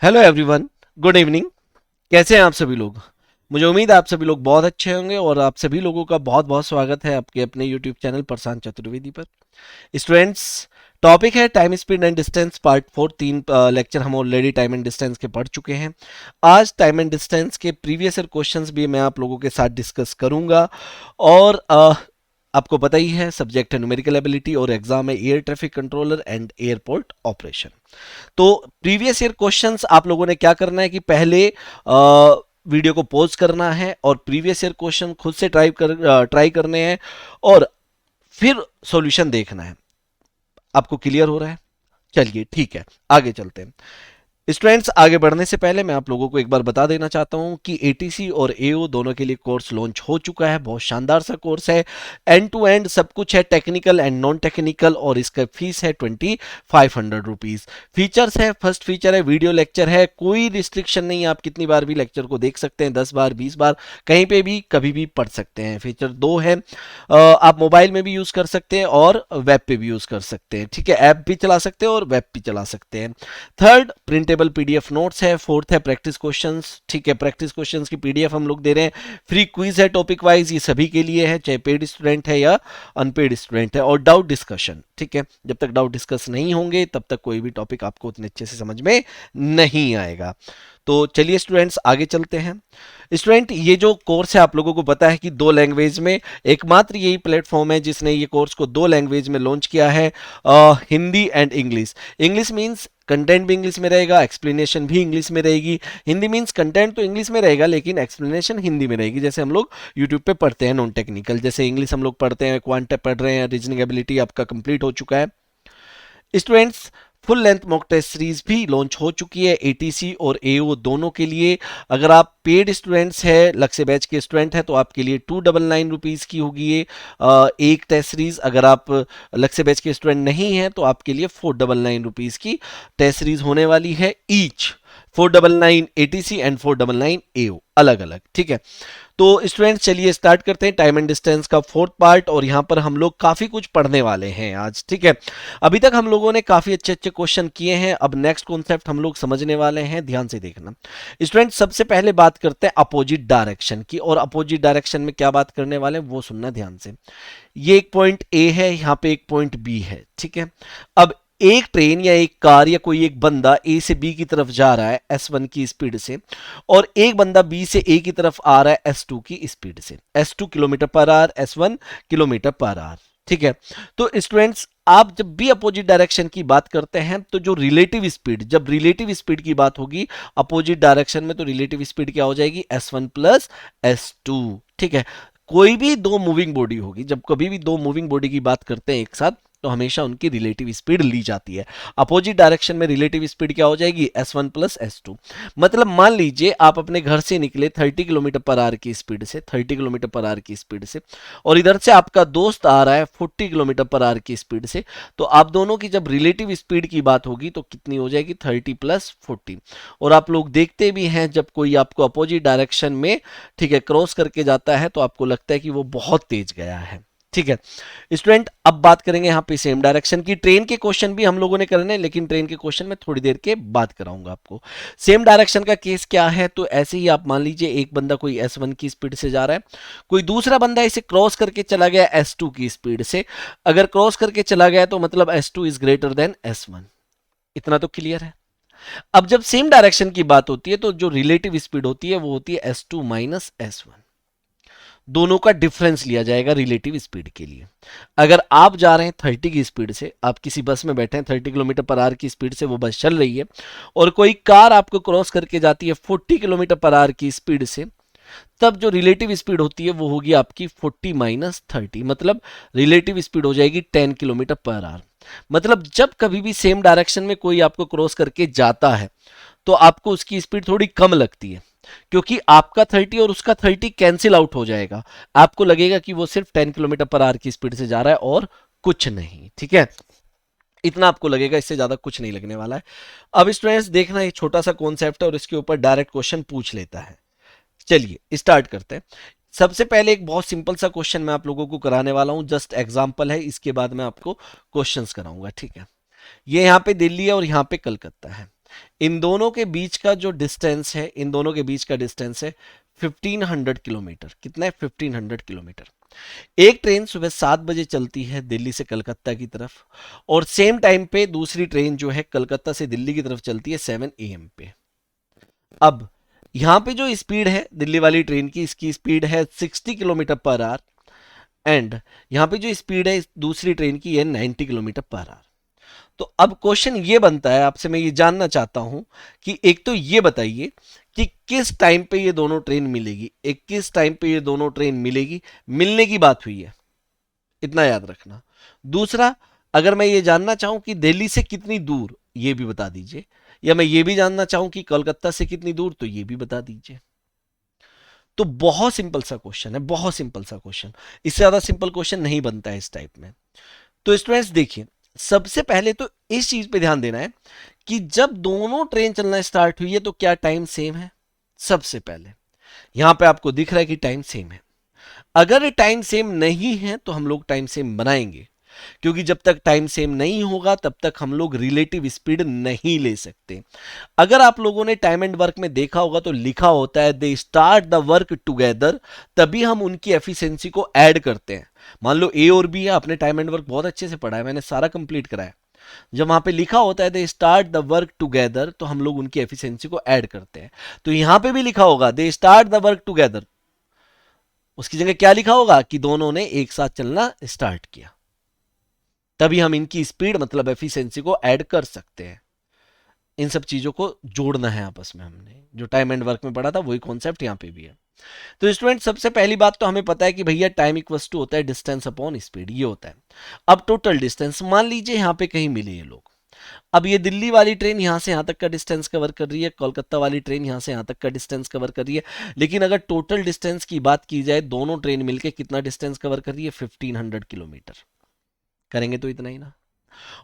Hello everyone, good evening. कैसे हैं आप सभी लोग? मुझे उम्मीद है आप सभी लोग बहुत अच्छे होंगे और आप सभी लोगों का बहुत बहुत स्वागत है आपके अपने यूट्यूब चैनल प्रशांत चतुर्वेदी पर। स्टूडेंट्स, टॉपिक है time speed and distance part 4। तीन लेक्चर हम ऑलरेडी टाइम एंड डिस्टेंस के पढ़ चुके हैं। आज टाइम एंड डिस्टेंस के प्रीवियस ईयर क्वेश्चंस भी मैं आप लोगों के साथ डिस्कस करूंगा। और आपको पता ही है सब्जेक्ट है न्यूमेरिकल एबिलिटी और एग्जाम है air traffic controller and airport operation. तो प्रीवियस ईयर क्वेश्चंस आप लोगों ने क्या करना है कि पहले वीडियो को पॉज करना है और प्रीवियस ईयर क्वेश्चन खुद से ट्राई करने हैं और फिर सॉल्यूशन देखना है। आपको क्लियर हो रहा है? चलिए ठीक है, आगे चलते हैं। स्टूडेंट्स, आगे बढ़ने से पहले मैं आप लोगों को एक बार बता देना चाहता हूं कि एटीसी और एओ दोनों के लिए कोर्स लॉन्च हो चुका है। बहुत शानदार सा कोर्स है, एंड टू एंड सब कुछ है, टेक्निकल एंड नॉन टेक्निकल, और इसका फीस है 2500 रुपीज। फीचर्स है, फर्स्ट फीचर है वीडियो लेक्चर है, कोई रिस्ट्रिक्शन नहीं, आप कितनी बार भी लेक्चर को देख सकते हैं, 10 बार 20 बार कहीं पे भी कभी भी पढ़ सकते हैं। फीचर दो है, आप मोबाइल में भी यूज कर सकते हैं और वेब पे भी यूज कर सकते हैं। ठीक है, ऐप भी चला सकते हैं और वेब भी चला सकते हैं। थर्ड, प्रिंटेबल पीडीएफ नोट्स है। फोर्थ है प्रैक्टिस क्वेश्चंस। ठीक है, प्रैक्टिस क्वेश्चंस की पीडीएफ हम लोग दे रहे हैं। फ्री क्विज है टॉपिक वाइज, ये सभी के लिए है, चाहे पेड स्टूडेंट है या अनपेड स्टूडेंट है। और डाउट डिस्कशन, ठीक है, जब तक डाउट डिस्कस नहीं होंगे तब तक कोई भी टॉपिक आपको उतने अच्छे से समझ में नहीं आएगा। तो चलिए स्टूडेंट्स, आगे चलते हैं। स्टूडेंट, ये जो कोर्स है आप लोगों को पता है कि दो लैंग्वेज में, एकमात्र यही प्लेटफॉर्म है जिसने ये कोर्स को दो लैंग्वेज में लॉन्च किया है, Hindi and English. English means content भी इंग्लिश में रहेगा, एक्सप्लेनेशन भी इंग्लिश में रहेगी। हिंदी मींस कंटेंट तो इंग्लिश में रहेगा लेकिन एक्सप्लेनेशन हिंदी में रहेगी, जैसे हम लोग यूट्यूब पे पढ़ते हैं नॉन टेक्निकल। जैसे इंग्लिश हम लोग पढ़ते हैं, क्वांट पढ़ रहे हैं, रीजनिंग एबिलिटी आपका कंप्लीट हो चुका है। Students, full length mock test series भी लॉन्च हो चुकी है एटीसी और एओ दोनों के लिए। अगर आप पेड स्टूडेंट्स हैं, लक्ष्य बैच के स्टूडेंट हैं, तो आपके लिए 299 रुपीज़ की होगी ये एक टेस्ट सीरीज। अगर आप लक्ष्य बैच के स्टूडेंट नहीं हैं तो आपके लिए 499 रुपीज़ की टेस्ट सीरीज होने वाली है ईच। 499 एटीसी एंड 499 एओ, अलग अलग। ठीक है, तो स्टूडेंट्स चलिए स्टार्ट करते हैं टाइम एंड डिस्टेंस का फोर्थ पार्ट, और यहां पर हम लोग काफी कुछ पढ़ने वाले हैं आज। ठीक है, अभी तक हम लोगों ने काफी अच्छे अच्छे क्वेश्चन किए हैं, अब नेक्स्ट कॉन्सेप्ट हम लोग समझने वाले हैं, ध्यान से देखना। स्टूडेंट्स, सबसे पहले बात करते हैं अपोजिट डायरेक्शन की, और अपोजिट डायरेक्शन में क्या बात करने वाले हैं वो सुनना ध्यान से। ये एक पॉइंट ए है, यहाँ पे एक पॉइंट बी है। ठीक है, अब एक ट्रेन या एक कार या कोई एक बंदा ए से बी की तरफ जा रहा है S1 की स्पीड से, और एक बंदा बी से ए की तरफ आ रहा है S2 की स्पीड से। S2 kilometre per our, S1 kilometre per hour. ठीक है, तो स्टूडेंट्स, आप जब भी अपोजिट डायरेक्शन की बात करते हैं तो जो रिलेटिव स्पीड, जब रिलेटिव स्पीड की बात होगी अपोजिट डायरेक्शन में, तो रिलेटिव स्पीड क्या हो जाएगी? S1 plus S2। ठीक है, कोई भी दो मूविंग बॉडी होगी, जब कभी भी दो मूविंग बॉडी की बात करते हैं एक साथ, तो हमेशा उनकी रिलेटिव स्पीड ली जाती है। अपोजिट डायरेक्शन में रिलेटिव स्पीड क्या हो जाएगी? S1 plus S2। मतलब मान लीजिए आप अपने घर से निकले 30 किलोमीटर पर आवर की स्पीड से, 30 किलोमीटर पर आवर की स्पीड से, और इधर से आपका दोस्त आ रहा है 40 किलोमीटर पर आवर की स्पीड से, तो आप दोनों की जब रिलेटिव स्पीड की बात होगी तो कितनी हो जाएगी? 30 प्लस 40। और आप लोग देखते भी हैं जब कोई आपको अपोजिट डायरेक्शन में, ठीक है, क्रॉस करके जाता है तो आपको लगता है कि वो बहुत तेज गया है। ठीक है स्टूडेंट, अब बात करेंगे यहाँ पे सेम डायरेक्शन की। ट्रेन के क्वेश्चन भी हम लोगों ने करने हैं, लेकिन ट्रेन के क्वेश्चन में थोड़ी देर के बाद कराऊंगा आपको। सेम डायरेक्शन का केस क्या है? तो ऐसे ही आप मान लीजिए एक बंदा कोई S1 की स्पीड से जा रहा है, कोई दूसरा बंदा इसे क्रॉस करके चला गया S2 की स्पीड से। अगर क्रॉस करके चला गया तो मतलब S2 is greater than S1। इतना तो क्लियर है। अब जब सेम डायरेक्शन की बात होती है तो जो रिलेटिव स्पीड होती है वो होती है S2 माइनस S1। दोनों का डिफरेंस लिया जाएगा रिलेटिव स्पीड के लिए। अगर आप जा रहे हैं 30 की स्पीड से, आप किसी बस में बैठे हैं, 30 किलोमीटर पर आवर की स्पीड से वो बस चल रही है, और कोई कार आपको क्रॉस करके जाती है 40 किलोमीटर पर आवर की स्पीड से, तब जो रिलेटिव स्पीड होती है वो होगी आपकी 40 माइनस 30, मतलब रिलेटिव स्पीड हो जाएगी 10 किलोमीटर पर आवर। मतलब जब कभी भी सेम डायरेक्शन में कोई आपको क्रॉस करके जाता है तो आपको उसकी स्पीड थोड़ी कम लगती है, क्योंकि आपका 30 और उसका 30 कैंसिल आउट हो जाएगा। आपको लगेगा कि वो सिर्फ 10 किलोमीटर पर आवर की स्पीड से जा रहा है और कुछ नहीं। ठीक है, इतना आपको लगेगा, इससे ज्यादा कुछ नहीं लगने वाला है। अब स्टूडेंट्स देखना, ये छोटा सा कॉन्सेप्ट है और इसके ऊपर डायरेक्ट क्वेश्चन पूछ लेता है। चलिए स्टार्ट करते हैं। सबसे पहले एक बहुत सिंपल सा क्वेश्चन मैं आप लोगों को कराने वाला हूं, जस्ट एग्जांपल है, इसके बाद मैं आपको क्वेश्चंस कराऊंगा। ठीक है, ये यहाँ पे दिल्ली है और यहाँ पे कलकत्ता है। इन दोनों के बीच का जो डिस्टेंस है, इन दोनों के बीच का डिस्टेंस है 1500 किलोमीटर। कितना है? 1500 किलोमीटर। एक ट्रेन सुबह 7 बजे चलती है दिल्ली से कलकत्ता की तरफ, और सेम टाइम पे दूसरी ट्रेन जो है कलकत्ता से दिल्ली की तरफ चलती है 7 AM पे। अब यहां पे जो स्पीड है दिल्ली वाली ट्रेन की, इसकी स्पीड है 60 किलोमीटर पर आवर, एंड यहां पे जो स्पीड है दूसरी ट्रेन की है 90 किलोमीटर पर आवर। तो अब क्वेश्चन ये बनता है, आपसे मैं ये जानना चाहता हूं कि एक तो ये बताइए कि किस टाइम पे ये दोनों ट्रेन मिलेगी, एक किस टाइम पे ये दोनों ट्रेन मिलेगी, मिलने की बात हुई है, इतना याद रखना। दूसरा, अगर मैं ये जानना चाहूं कि दिल्ली से कितनी दूर, ये भी बता दीजिए, या मैं ये भी जानना चाहूं कि कोलकाता से कितनी दूर, तो ये भी बता दीजिए। तो बहुत सिंपल सा क्वेश्चन है, बहुत सिंपल सा क्वेश्चन, इससे ज्यादा सिंपल क्वेश्चन नहीं बनता है इस टाइप में। तो स्टूडेंट्स देखिए, सबसे पहले तो इस चीज पे ध्यान देना है कि जब दोनों ट्रेन चलना स्टार्ट हुई है तो क्या टाइम सेम है। सबसे पहले यहां पे आपको दिख रहा है कि टाइम सेम है। अगर टाइम सेम नहीं है तो हम लोग टाइम सेम बनाएंगे, क्योंकि जब तक टाइम सेम नहीं होगा तब तक हम लोग रिलेटिव स्पीड नहीं ले सकते। अगर आप लोगों ने टाइम एंड वर्क में देखा होगा तो लिखा होता है they start the work together, तभी हम उनकी एफिशिएंसी को ऐड करते हैं। मान लो ए और बी है, आपने टाइम एंड वर्क बहुत अच्छे से पढ़ा है, मैंने सारा कंप्लीट कराया। जब वहां पे लिखा होता है they start the work together, तो हम लोग उनकी एफिशिएंसी को ऐड करते हैं। तो यहां पे भी लिखा होगा they start the work together, उसकी जगह क्या लिखा होगा कि दोनों ने एक साथ चलना स्टार्ट किया, तभी हम इनकी स्पीड मतलब एफिशिएंसी को ऐड कर सकते हैं। इन सब चीजों को जोड़ना है आपस में, हमने जो टाइम एंड वर्क में पढ़ा था वही कॉन्सेप्ट यहां पे भी है। तो स्टूडेंट सबसे पहली बात तो हमें पता है कि भैया टाइम इक्वल्स टू होता है डिस्टेंस अपॉन स्पीड, ये होता है। अब टोटल डिस्टेंस मान लीजिए यहां पे कहीं मिले ये लोग। अब ये दिल्ली वाली ट्रेन यहां से यहां तक का डिस्टेंस कवर कर रही है, कोलकाता वाली ट्रेन यहां से यहां तक का डिस्टेंस कवर कर रही है, लेकिन अगर टोटल डिस्टेंस की बात की जाए दोनों ट्रेन मिलकर कितना डिस्टेंस कवर कर रही है, 1500 किलोमीटर। करेंगे तो इतना ही ना।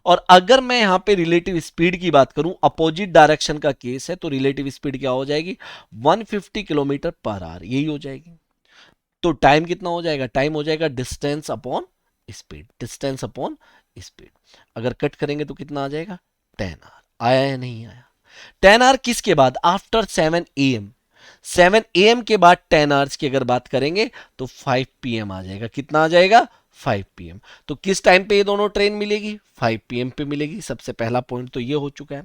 और अगर मैं यहां पे रिलेटिव स्पीड की बात करूं, अपोजिट डायरेक्शन का केस है, तो रिलेटिव स्पीड क्या हो जाएगी, 150 किलोमीटर पर आवर, यही हो जाएगी। तो टाइम कितना हो जाएगा, टाइम हो जाएगा distance upon speed, distance upon speed. अगर कट करेंगे तो कितना आ जाएगा, 10 आवर। आया या नहीं आया? 10 आवर किसके बाद, आफ्टर 7 AM। 7 AM के बाद 10 आवर्स की अगर बात करेंगे तो 5 PM आ जाएगा। कितना आ जाएगा, 5 PM। तो किस टाइम पे ये दोनों ट्रेन मिलेगी, 5 PM पे मिलेगी। सबसे पहला पॉइंट तो ये हो चुका है।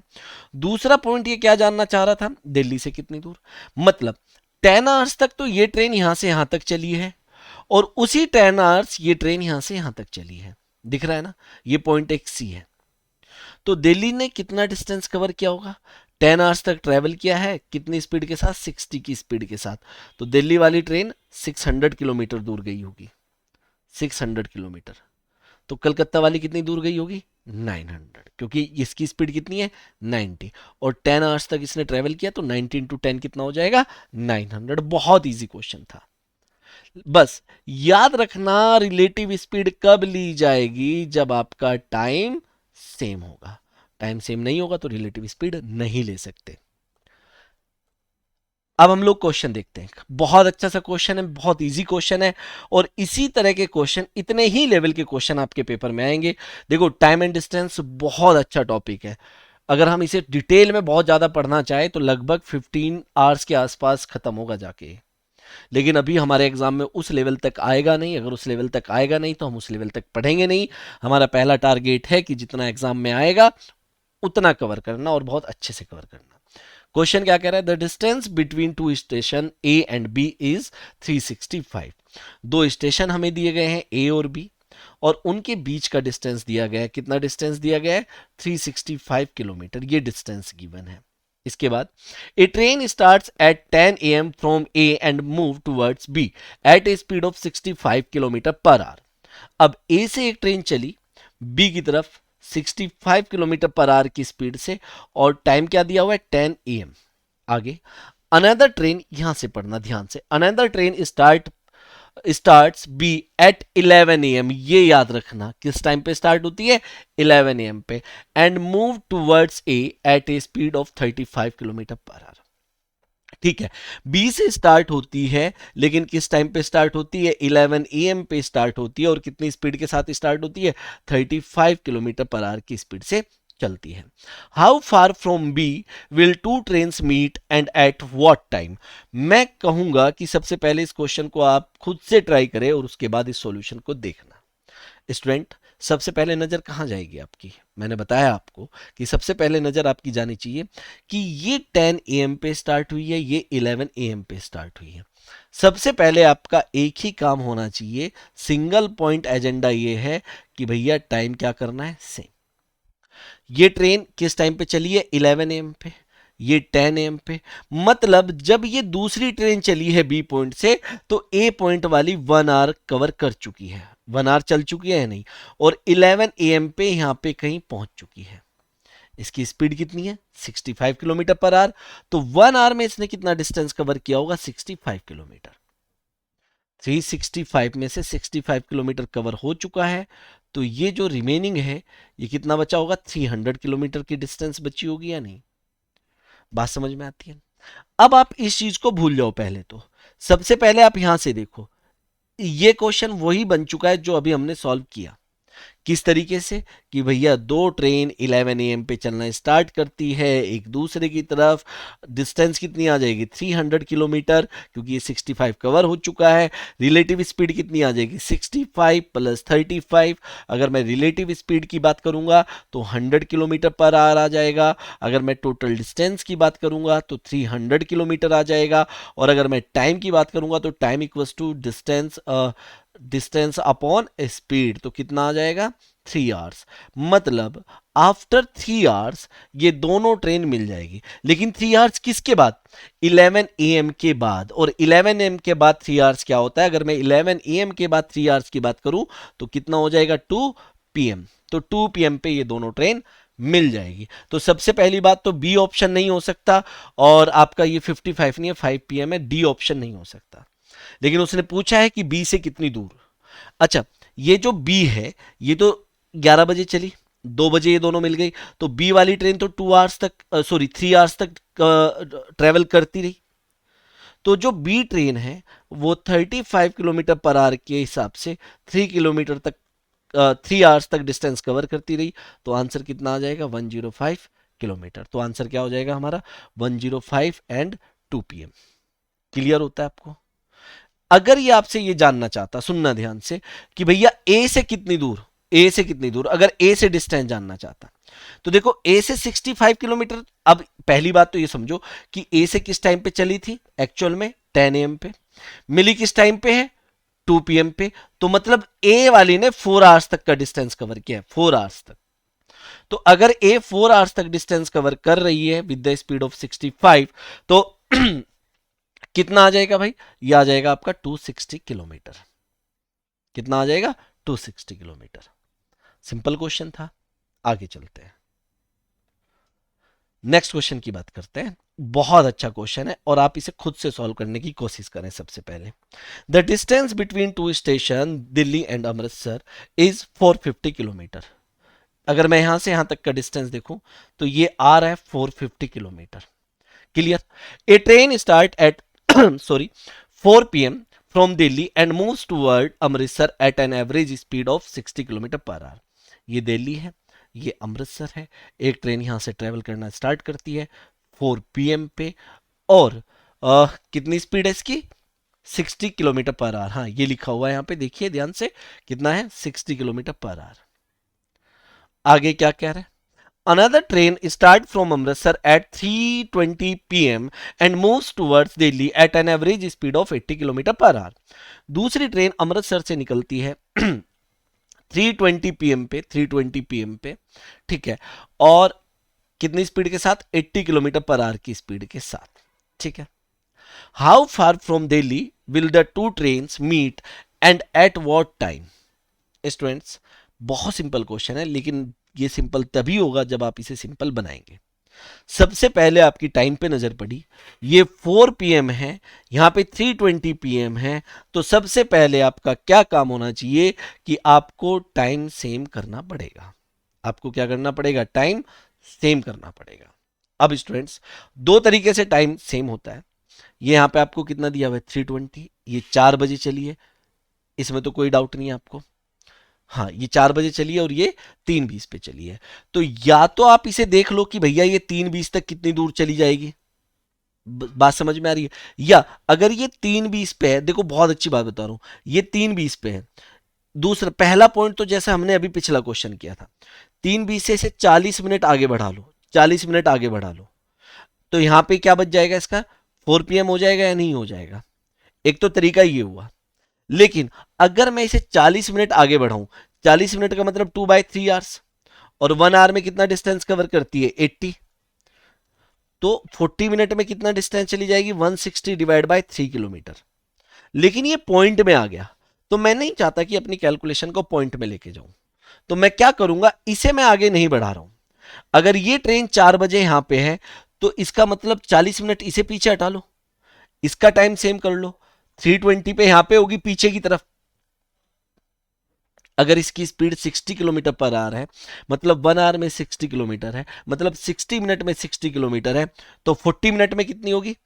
दूसरा पॉइंट ये क्या जानना चाह रहा था, दिल्ली से कितनी दूर, मतलब 10 आवर्स तक तो ये ट्रेन यहां से यहां तक चली है, और उसी 10 आवर्स ये ट्रेन यहां से यहां तक चली है। दिख रहा है ना, ये पॉइंट एक सी है। तो दिल्ली ने कितना डिस्टेंस कवर किया होगा, 10 आवर्स तक ट्रेवल किया है, कितनी स्पीड के साथ, 60 की स्पीड के साथ। तो दिल्ली वाली ट्रेन 600 किलोमीटर दूर गई होगी, 600 किलोमीटर। तो कलकत्ता वाली कितनी दूर गई होगी, 900, क्योंकि इसकी स्पीड कितनी है, 90, और 10 आवर्स तक इसने ट्रेवल किया, तो 90 × 10 कितना हो जाएगा, 900। बहुत इजी क्वेश्चन था। बस याद रखना रिलेटिव स्पीड कब ली जाएगी, जब आपका टाइम सेम होगा। टाइम सेम नहीं होगा तो रिलेटिव स्पीड नहीं ले सकते। अब हम लोग क्वेश्चन देखते हैं। बहुत अच्छा सा क्वेश्चन है, बहुत इजी क्वेश्चन है, और इसी तरह के क्वेश्चन, इतने ही लेवल के क्वेश्चन आपके पेपर में आएंगे। देखो टाइम एंड डिस्टेंस बहुत अच्छा टॉपिक है। अगर हम इसे डिटेल में बहुत ज्यादा पढ़ना चाहे तो लगभग 15 आवर्स के आसपास खत्म होगा जाके, लेकिन अभी हमारे एग्जाम में उस लेवल तक आएगा नहीं। अगर उस लेवल तक आएगा नहीं तो हम उस लेवल तक पढ़ेंगे नहीं। हमारा पहला टारगेट है कि जितना एग्जाम में आएगा उतना कवर करना, और बहुत अच्छे से कवर करना। क्वेश्चन क्या कह रहा है, the distance between two station A and B is 365। दो स्टेशन हमें दिए गए हैं ए और बी, और उनके बीच का डिस्टेंस दिया गया है। कितना डिस्टेंस दिया गया है, 365 किलोमीटर, ये डिस्टेंस गिवन है। इसके बाद a train starts at 10 AM from A and move towards B at a speed of 65 kilometre per hour. अब ए से एक ट्रेन चली बी की तरफ 65 किलोमीटर पर आवर की स्पीड से, और टाइम क्या दिया हुआ है, 10 AM। आगे अनदर ट्रेन, यहां से पढ़ना ध्यान से, another train starts B at 11 AM। ये याद रखना किस टाइम पे स्टार्ट होती है, 11 AM पे, and move towards A at a speed of 35 kilometre per hour. ठीक है, बी से स्टार्ट होती है, लेकिन किस टाइम पे स्टार्ट होती है, 11 AM पे स्टार्ट होती है, और कितनी स्पीड के साथ स्टार्ट होती है, 35 किलोमीटर पर आवर की स्पीड से चलती है। How far from B will two trains meet and at what time? मैं कहूंगा कि सबसे पहले इस क्वेश्चन को आप खुद से ट्राई करें और उसके बाद इस सॉल्यूशन को देखना। स्टूडेंट, सबसे पहले नजर कहां जाएगी आपकी? मैंने बताया आपको कि सबसे पहले नजर आपकी जानी चाहिए कि ये 10 AM पे स्टार्ट हुई है, ये 11 AM पे स्टार्ट हुई है। सबसे पहले आपका एक ही काम होना चाहिए, सिंगल पॉइंट एजेंडा ये है कि भैया टाइम क्या करना है, सेम। ये ट्रेन किस टाइम पे चली है? 11 AM पे, ये 10 AM पे। मतलब जब ये दूसरी ट्रेन चली है बी पॉइंट से, तो ए पॉइंट वाली 1 आवर कवर कर चुकी है, 1 आवर चल चुकी है नहीं, और 11 AM पे यहां पे कहीं पहुंच चुकी है। इसकी स्पीड कितनी है? 65 किलोमीटर पर आवर। तो 1 आवर में इसने कितना डिस्टेंस कवर किया होगा? 65 किलोमीटर। 365 में से 65 किलोमीटर कवर हो चुका है, तो ये जो रिमेनिंग है ये कितना बचा होगा? 300 किलोमीटर की डिस्टेंस बची होगी या नहीं? बात समझ में आती है? अब आप इस चीज को भूल जाओ। पहले तो सबसे पहले आप यहां से देखो, ये क्वेश्चन वही बन चुका है जो अभी हमने सॉल्व किया। किस तरीके से कि भैया दो ट्रेन 11 AM पे चलना स्टार्ट करती है एक दूसरे की तरफ, डिस्टेंस कितनी आ जाएगी? 300 किलोमीटर, क्योंकि ये 65 कवर हो चुका है। रिलेटिव स्पीड कितनी आ जाएगी? 65 प्लस 35। अगर मैं रिलेटिव स्पीड की बात करूंगा तो 100 किलोमीटर पर आवर आ जाएगा। अगर मैं टोटल डिस्टेंस की बात करूंगा तो 300 किलोमीटर आ जाएगा। और अगर मैं टाइम की बात करूंगा तो time equals to distance upon speed, तो कितना आ जाएगा? 3 आवर्स। मतलब आफ्टर 3 आवर्स ये दोनों ट्रेन मिल जाएगी। लेकिन 3 आवर्स किसके बाद? 11 AM के बाद। और 11 AM के बाद 3 आवर्स क्या होता है? अगर मैं 11 AM के बाद 3 आवर्स की बात करूं तो कितना हो जाएगा? 2 PM। तो 2 PM पे ये दोनों ट्रेन मिल जाएगी। तो सबसे पहली बात तो बी ऑप्शन नहीं हो सकता, और आपका ये 55 नहीं है, 5 PM है, डी ऑप्शन नहीं हो सकता। लेकिन उसने पूछा है कि बी से कितनी दूर। अच्छा, ये जो बी है ये तो 11 बजे चली, 2 बजे ये दोनों मिल गई, तो बी वाली ट्रेन तो 2 आवर्स तक, सॉरी 3 आवर्स तक ट्रेवल करती रही। तो जो बी ट्रेन है वो 35 किलोमीटर पर आवर के हिसाब से 3 आवर्स तक डिस्टेंस कवर करती रही। तो आंसर कितना आ जाएगा? 105 किलोमीटर। तो आंसर क्या हो जाएगा हमारा? 105 एंड 2 PM। क्लियर होता है आपको? अगर ये आपसे ये जानना चाहता, सुनना ध्यान से, कि भैया ए से कितनी दूर, ए से कितनी दूर, अगर ए से डिस्टेंस जानना चाहता तो देखो ए से 65 किलोमीटर। अब पहली बात तो ये समझो कि ए से किस टाइम पे चली थी? एक्चुअल में 10 AM पे। मिली किस टाइम पे है? 2 PM पे। तो मतलब ए वाली ने 4 आवर्स तक का डिस्टेंस कवर किया है, 4 आवर्स तक। तो अगर ए 4 आवर्स तक डिस्टेंस कवर कर रही है विद द स्पीड ऑफ 65, तो कितना आ जाएगा भाई? ये आ जाएगा आपका 260 किलोमीटर। कितना आ जाएगा? 260 किलोमीटर। सिंपल क्वेश्चन था। आगे चलते हैं, नेक्स्ट क्वेश्चन की बात करते हैं। बहुत अच्छा क्वेश्चन है और आप इसे खुद से सॉल्व करने की कोशिश करें। सबसे पहले, the distance between two station Delhi and Amritsar is 450 kilometre. अगर मैं यहां से यहां तक का डिस्टेंस देखूं तो ये आ रहा है 450 kilometre. Clear? A train start at sorry 4 PM from Delhi and moves toward Amritsar at an average speed of 60 kilometre per our. ये दिल्ली है, ये अमृतसर है। एक ट्रेन यहां से ट्रेवल करना स्टार्ट करती है 4 PM पे, और कितनी स्पीड है इसकी? 60 किलोमीटर पर आवर। हाँ, ये लिखा हुआ है यहाँ पे, देखिए ध्यान से, कितना है? 60 किलोमीटर पर आवर। आगे क्या कह रहे हैं? Another train starts from Amritsar at 3:20 PM and moves towards Delhi at an average speed of 80 kilometre per our. दूसरी ट्रेन अमृतसर से निकलती है 3:20 PM पे, 3:20 PM पे, ठीक है, और कितनी स्पीड के साथ? 80 किलोमीटर पर आवर की स्पीड के साथ। ठीक है। How far from Delhi will the two trains meet and at what time? Students, बहुत सिंपल क्वेश्चन है, लेकिन ये सिंपल तभी होगा जब आप इसे सिंपल बनाएंगे। सबसे पहले आपकी टाइम पे नजर पड़ी, ये 4 PM है, यहां पे 3:20 PM है। तो सबसे पहले आपका क्या काम होना चाहिए कि आपको टाइम सेम करना पड़ेगा। आपको क्या करना पड़ेगा? टाइम सेम करना पड़ेगा। अब स्टूडेंट्स, दो तरीके से टाइम सेम होता है। ये यहां पे आपको कितना दिया हुआ है? 3:20। ये 4 बजे चली है, इसमें तो कोई डाउट नहीं है आपको। हाँ, ये 4 बजे चली है और ये 3:20 पे चली है। तो या तो आप इसे देख लो कि भैया ये 3:20 तक कितनी दूर चली जाएगी, बात समझ में आ रही है? या अगर ये 3:20 पे है, देखो बहुत अच्छी बात बता रहा हूं, ये 3:20 पे है। दूसरा पहला पॉइंट तो जैसे हमने अभी पिछला क्वेश्चन किया था, 3:20 से इसे 40 मिनट आगे बढ़ा लो, 40 मिनट आगे बढ़ा लो, तो यहां पे क्या बच जाएगा इसका, 4 PM हो जाएगा या नहीं हो जाएगा? एक तो तरीका ये हुआ। लेकिन अगर मैं इसे 40 मिनट आगे बढ़ाऊं, 40 मिनट का मतलब 2/3 आवर्स, और 1 आवर में कितना डिस्टेंस कवर करती है, 80, तो 40 मिनट में कितना डिस्टेंस चली जाएगी, 160/3 किलोमीटर। लेकिन ये पॉइंट में आ गया, तो मैं नहीं चाहता कि अपनी कैलकुलेशन को पॉइंट में लेके जाऊं, तो मैं क्या करूंगा, इसे मैं आगे नहीं बढ़ा रहा हूं। अगर ये ट्रेन 4 बजे यहां पे है, तो इसका मतलब 40 मिनट इसे पीछे हटा लो, इसका टाइम सेम कर लो, 3:20 पे यहां पे होगी पीछे की तरफ। अगर इसकी स्पीड 60 किलोमीटर पर आवर है, मतलब 1 आवर में 60 किलोमीटर है, मतलब 60 मिनट में 60 किलोमीटर है, तो 40 मिनट में कितनी होगी,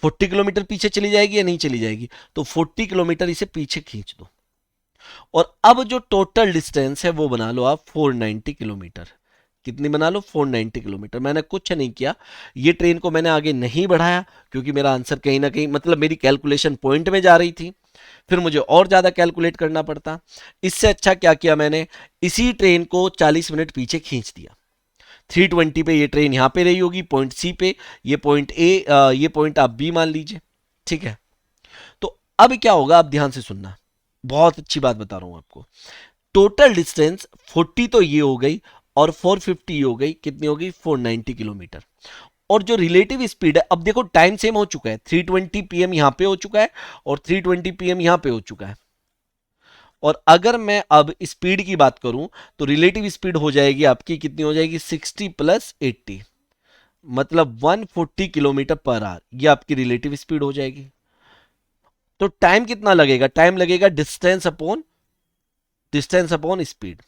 40 किलोमीटर पीछे चली जाएगी या नहीं चली जाएगी? तो 40 किलोमीटर इसे पीछे खींच दो, और अब जो टोटल डिस्टेंस है वो बना लो आप 490 किलोमीटर। कितनी बना लो, 490 किलोमीटर। मैंने कुछ नहीं किया, ये ट्रेन को मैंने आगे नहीं बढ़ाया, क्योंकि मेरा आंसर कहीं ना कहीं, मतलब मेरी कैलकुलेशन पॉइंट में जा रही थी, फिर मुझे और ज्यादा कैलकुलेट करना पड़ता। इससे अच्छा क्या किया मैंने, इसी ट्रेन को 40 मिनट पीछे खींच दिया। 3:20 पे ये ट्रेन यहां पे रही होगी पॉइंट सी पे, ये पॉइंट ए, ये पॉइंट आप बी मान लीजिए, ठीक है? तो अब क्या होगा, आप ध्यान से सुनना, बहुत अच्छी बात बता रहा हूं आपको। टोटल डिस्टेंस 40 तो ये हो गई, और 450 हो गई, कितनी हो गई, 490 किलोमीटर। और जो रिलेटिव स्पीड है, अब देखो टाइम सेम हो चुका है, 3:20 PM यहां पे हो चुका है, और 3:20 PM यहां पे हो चुका है। और अगर मैं अब स्पीड की बात करूं, तो रिलेटिव स्पीड हो जाएगी आपकी, कितनी हो जाएगी, 60 + 80, मतलब 140 किलोमीटर पर आवर, ये आपकी रिलेटिव स्पीड हो जाएगी। तो टाइम कितना लगेगा, टाइम लगेगा डिस्टेंस अपॉन स्पीड।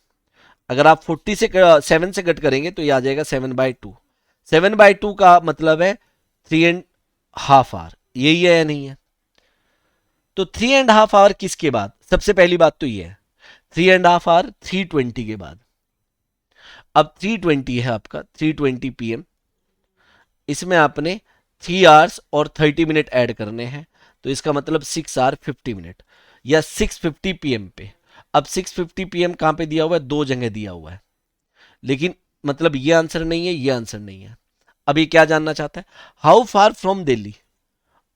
अगर आप 40 से 7 से कट करेंगे तो ये आ जाएगा 7/2। 7/2 का मतलब है 3.5 आवर, यही है या नहीं है? तो 3.5 आवर किसके बाद, सबसे पहली बात तो ये है, 3.5 आवर 3:20 के बाद। अब 3:20 है आपका, 3:20 PM, इसमें आपने 3 आवर्स और 30 मिनट ऐड करने हैं, तो इसका मतलब 6 आवर 50 मिनट, या 6:50 PM पे। अब 6:50 PM कहां पे दिया हुआ है, दो जगह दिया हुआ है, लेकिन मतलब ये आंसर नहीं है, ये आंसर नहीं है। अब ये क्या जानना चाहता है, हाउ फार फ्रॉम दिल्ली।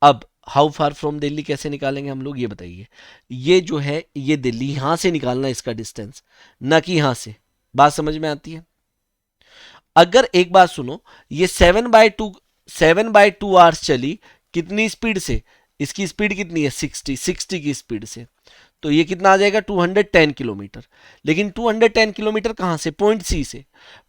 अब हाउ फार फ्रॉम दिल्ली कैसे निकालेंगे हम लोग, ये बताइए। ये जो है, ये दिल्ली, यहां से निकालना इसका डिस्टेंस, ना कि यहां से। बात समझ में आती है? अगर एक बात सुनो, ये 7/2 आवर्स चली, कितनी स्पीड से, इसकी स्पीड कितनी है, 60 की स्पीड से, तो ये कितना आ जाएगा, 210 किलोमीटर। लेकिन 210 किलोमीटर कहां से, पॉइंट सी से।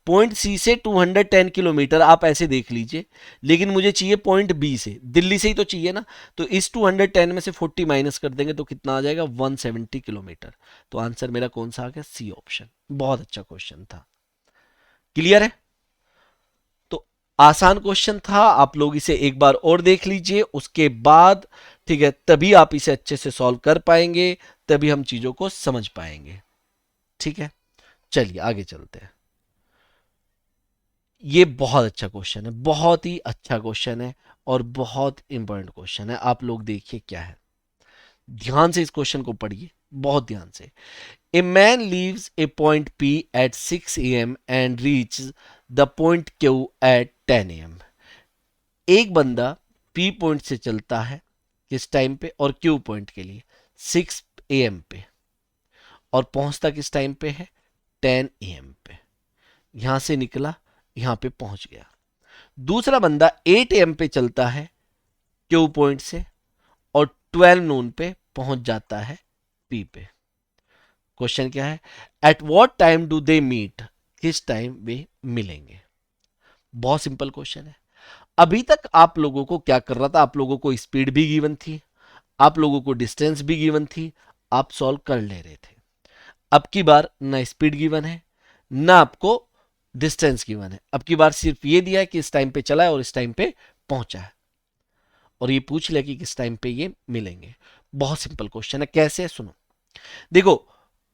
पॉइंट सी से 210 किलोमीटर आप ऐसे देख लीजिए, लेकिन मुझे चाहिए पॉइंट बी से, दिल्ली से ही तो चाहिए ना। तो इस 210 में से 40 माइनस कर देंगे तो कितना आ जाएगा, 170 किलोमीटर। तो आंसर मेरा कौन सा आ गया, सी ऑप्शन। बहुत अच्छा क्वेश्चन था, क्लियर है? तो आसान क्वेश्चन था, आप लोग इसे एक बार और देख लीजिए, उसके बाद ठीक है, तभी आप इसे अच्छे से सॉल्व कर पाएंगे, तभी हम चीजों को समझ पाएंगे, ठीक है? चलिए आगे चलते हैं। ये बहुत अच्छा क्वेश्चन है, बहुत ही अच्छा क्वेश्चन है, और बहुत इंपॉर्टेंट क्वेश्चन है। आप लोग देखिए क्या है, ध्यान से इस क्वेश्चन को पढ़िए, बहुत ध्यान से। A man leaves a point P at 6 AM and reach the point Q at 10 AM। एक बंदा पी पॉइंट से चलता है किस टाइम पे, और क्यू पॉइंट के लिए 6 AM पे, और पहुंचता किस टाइम पे है, 10 AM पे। यहां से निकला, यहां पे पहुंच गया। दूसरा बंदा 8 AM पे चलता है क्यू पॉइंट से, और 12 नून पे पहुंच जाता है पी पे। क्वेश्चन क्या है, at what time do they meet, किस टाइम वे मिलेंगे। बहुत सिंपल क्वेश्चन है। अभी तक आप लोगों को क्या कर रहा था, आप लोगों को स्पीड भी गिवन थी, आप लोगों को डिस्टेंस भी गिवन थी, आप सॉल्व कर ले रहे थे। अब की बार ना स्पीड गिवन है, ना आपको डिस्टेंस गिवन है। अब की बार सिर्फ ये दिया है कि इस टाइम पे चला है और इस टाइम पे पहुंचा है, और ये पूछ लिया कि किस टाइम पे ये मिलेंगे। बहुत सिंपल क्वेश्चन है, कैसे है सुनो। देखो,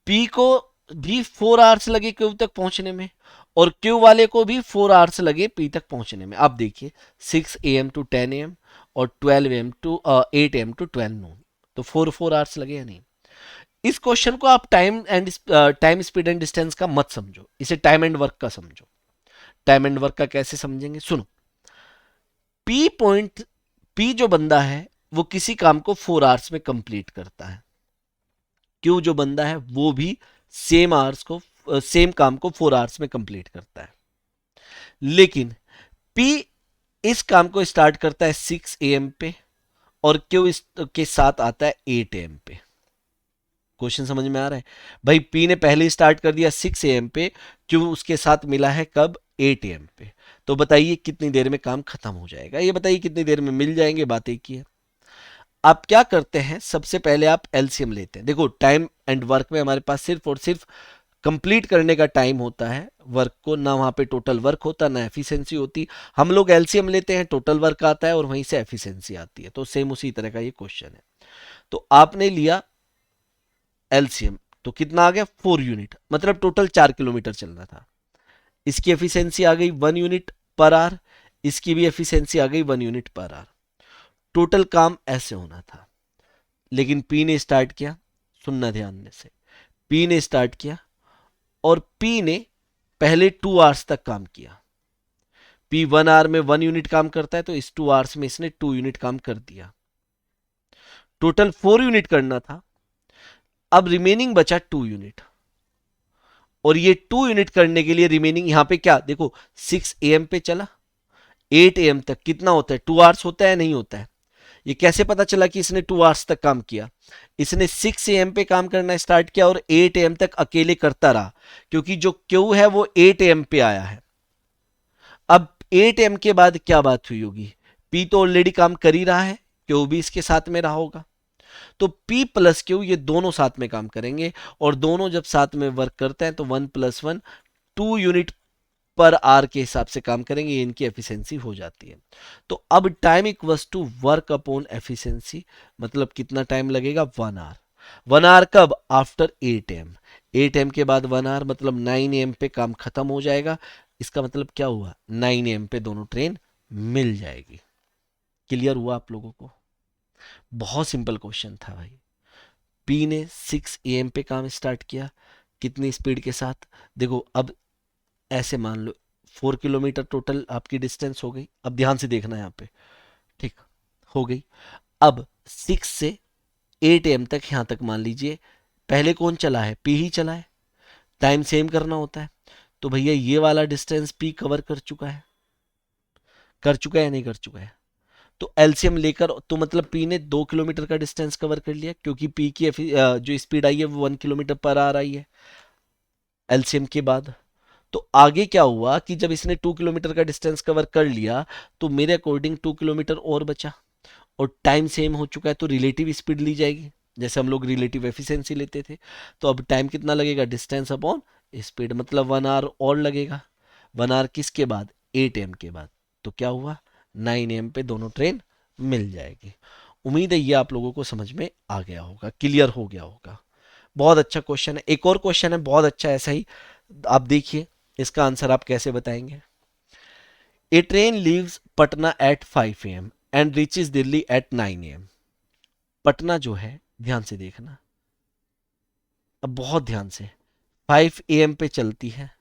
पी को भी 4 आवर्स लगे क्यू तक पहुंचने में, और क्यू वाले को भी 4 आवर्स लगे पी तक पहुंचने में। आप देखिए 6 AM टू 10 AM और 12 AM टू 8 AM टू 12 नून, तो 4 4 आवर्स लगे या नहीं। इस क्वेश्चन को आप टाइम स्पीड एंड डिस्टेंस का मत समझो, इसे टाइम एंड वर्क का समझो। टाइम एंड वर्क का कैसे समझेंगे, सुनो। पी पॉइंट, पी जो बंदा है वो किसी काम को 4 आवर्स में कंप्लीट करता है, क्यू जो बंदा है वो भी सेम काम को 4 आवर्स में कंप्लीट करता है। लेकिन पी इस काम को स्टार्ट करता है 6 AM पे और क्यू इसके साथ आता है 8 AM पे। क्वेश्चन समझ में आ रहा है भाई? पी ने पहले स्टार्ट कर दिया 6 AM पे, क्यू उसके साथ मिला है कब? 8 AM पे। तो बताइए कितनी देर में काम खत्म हो जाएगा? ये बताइए कितनी देर में मिल जाएंगे, बात एक ही है। आप क्या करते हैं, सबसे पहले आप एलसीएम लेते हैं। देखो टाइम एंड वर्क में हमारे पास सिर्फ और सिर्फ कंप्लीट करने का टाइम होता है वर्क को, ना वहां पे टोटल वर्क होता, ना एफिशिएंसी होती। हम लोग एलसीएम लेते हैं, टोटल वर्क आता है और वहीं से एफिशिएंसी आती है। तो सेम उसी तरह का ये क्वेश्चन है। तो आपने लिया एलसीएम, तो कितना आ गया? 4 यूनिट, मतलब टोटल 4 किलोमीटर चलना था। इसकी एफिशिएंसी आ गई 1 यूनिट पर आवर, इसकी भी एफिशिएंसी आ गई 1 यूनिट पर आवर। टोटल काम ऐसे होना था, लेकिन पी ने स्टार्ट किया, सुनना ध्यान से, पी ने स्टार्ट किया और पी ने पहले 2 आवर्स तक काम किया। पी 1 आवर में 1 यूनिट काम करता है, तो इस 2 आवर्स में इसने 2 यूनिट काम कर दिया। टोटल 4 यूनिट करना था, अब रिमेनिंग बचा 2 यूनिट। और ये 2 यूनिट करने के लिए रिमेनिंग यहां पे क्या देखो, 6 AM पे चला, 8 AM तक कितना होता है? 2 आवर्स होता है, नहीं होता है? ये कैसे पता चला कि इसने 2 आवर्स तक काम किया? इसने 6 AM पे काम करना स्टार्ट किया और 8 AM तक अकेले करता रहा, क्योंकि जो क्यू है वो 8 AM पे आया है। अब 8 AM के बाद क्या बात हुई होगी? पी तो ऑलरेडी काम कर ही रहा है, क्यू भी इसके साथ में रहा होगा, तो P प्लस क्यू ये दोनों साथ में काम करेंगे, और दोनों जब साथ में वर्क करते हैं तो 1 + 1 2 यूनिट पर आर के हिसाब से काम करेंगे, इनकी एफिशिएंसी हो जाती है। तो अब time equals to work upon efficiency, मतलब कितना टाइम लगेगा? 1 आवर। 1 आवर कब? After 8 AM। 8 AM के बाद 1 आवर, मतलब 9 AM पे काम खत्म हो जाएगा। इसका मतलब क्या हुआ? 9 AM पे दोनों ट्रेन मिल जाएगी। क्लियर हुआ आप लोगों को? बहुत सिंपल क्वेश्चन था भाई। पी ने 6 AM पे काम स्टार्ट किया, कितनी स्पीड के साथ? देखो अब ऐसे मान लो 4 किलोमीटर टोटल आपकी डिस्टेंस हो गई। अब ध्यान से देखना यहाँ पे, ठीक हो गई। अब 6 से 8 AM तक, यहां तक मान लीजिए पहले कौन चला है? पी ही चला है, टाइम सेम करना होता है। तो भैया ये वाला डिस्टेंस पी कवर कर चुका है, कर चुका है या नहीं कर चुका है? तो एलसीएम लेकर, तो मतलब पी ने 2 किलोमीटर का डिस्टेंस कवर कर लिया, क्योंकि पी की जो स्पीड आई है वो 1 किलोमीटर पर आवर आई है एलसीएम के बाद। तो आगे क्या हुआ कि जब इसने 2 किलोमीटर का डिस्टेंस कवर कर लिया, तो मेरे अकॉर्डिंग 2 किलोमीटर और बचा, और टाइम सेम हो चुका है, तो रिलेटिव स्पीड ली जाएगी, जैसे हम लोग रिलेटिव एफिशिएंसी लेते थे। तो अब टाइम कितना लगेगा? डिस्टेंस अपॉन स्पीड, मतलब 1 आवर और लगेगा। 1 आवर किसके बाद? 8 AM के बाद। तो क्या हुआ? 9 AM पे दोनों ट्रेन मिल जाएगी। उम्मीद है ये आप लोगों को समझ में आ गया होगा, क्लियर हो गया होगा। बहुत अच्छा क्वेश्चन है। एक और क्वेश्चन है बहुत अच्छा ऐसा ही, आप देखिए इसका आंसर आप कैसे बताएंगे। A train leaves Patna at 5 AM and reaches Delhi at 9 AM। Patna जो है, ध्यान से देखना, अब बहुत ध्यान से, 5 AM पे चलती है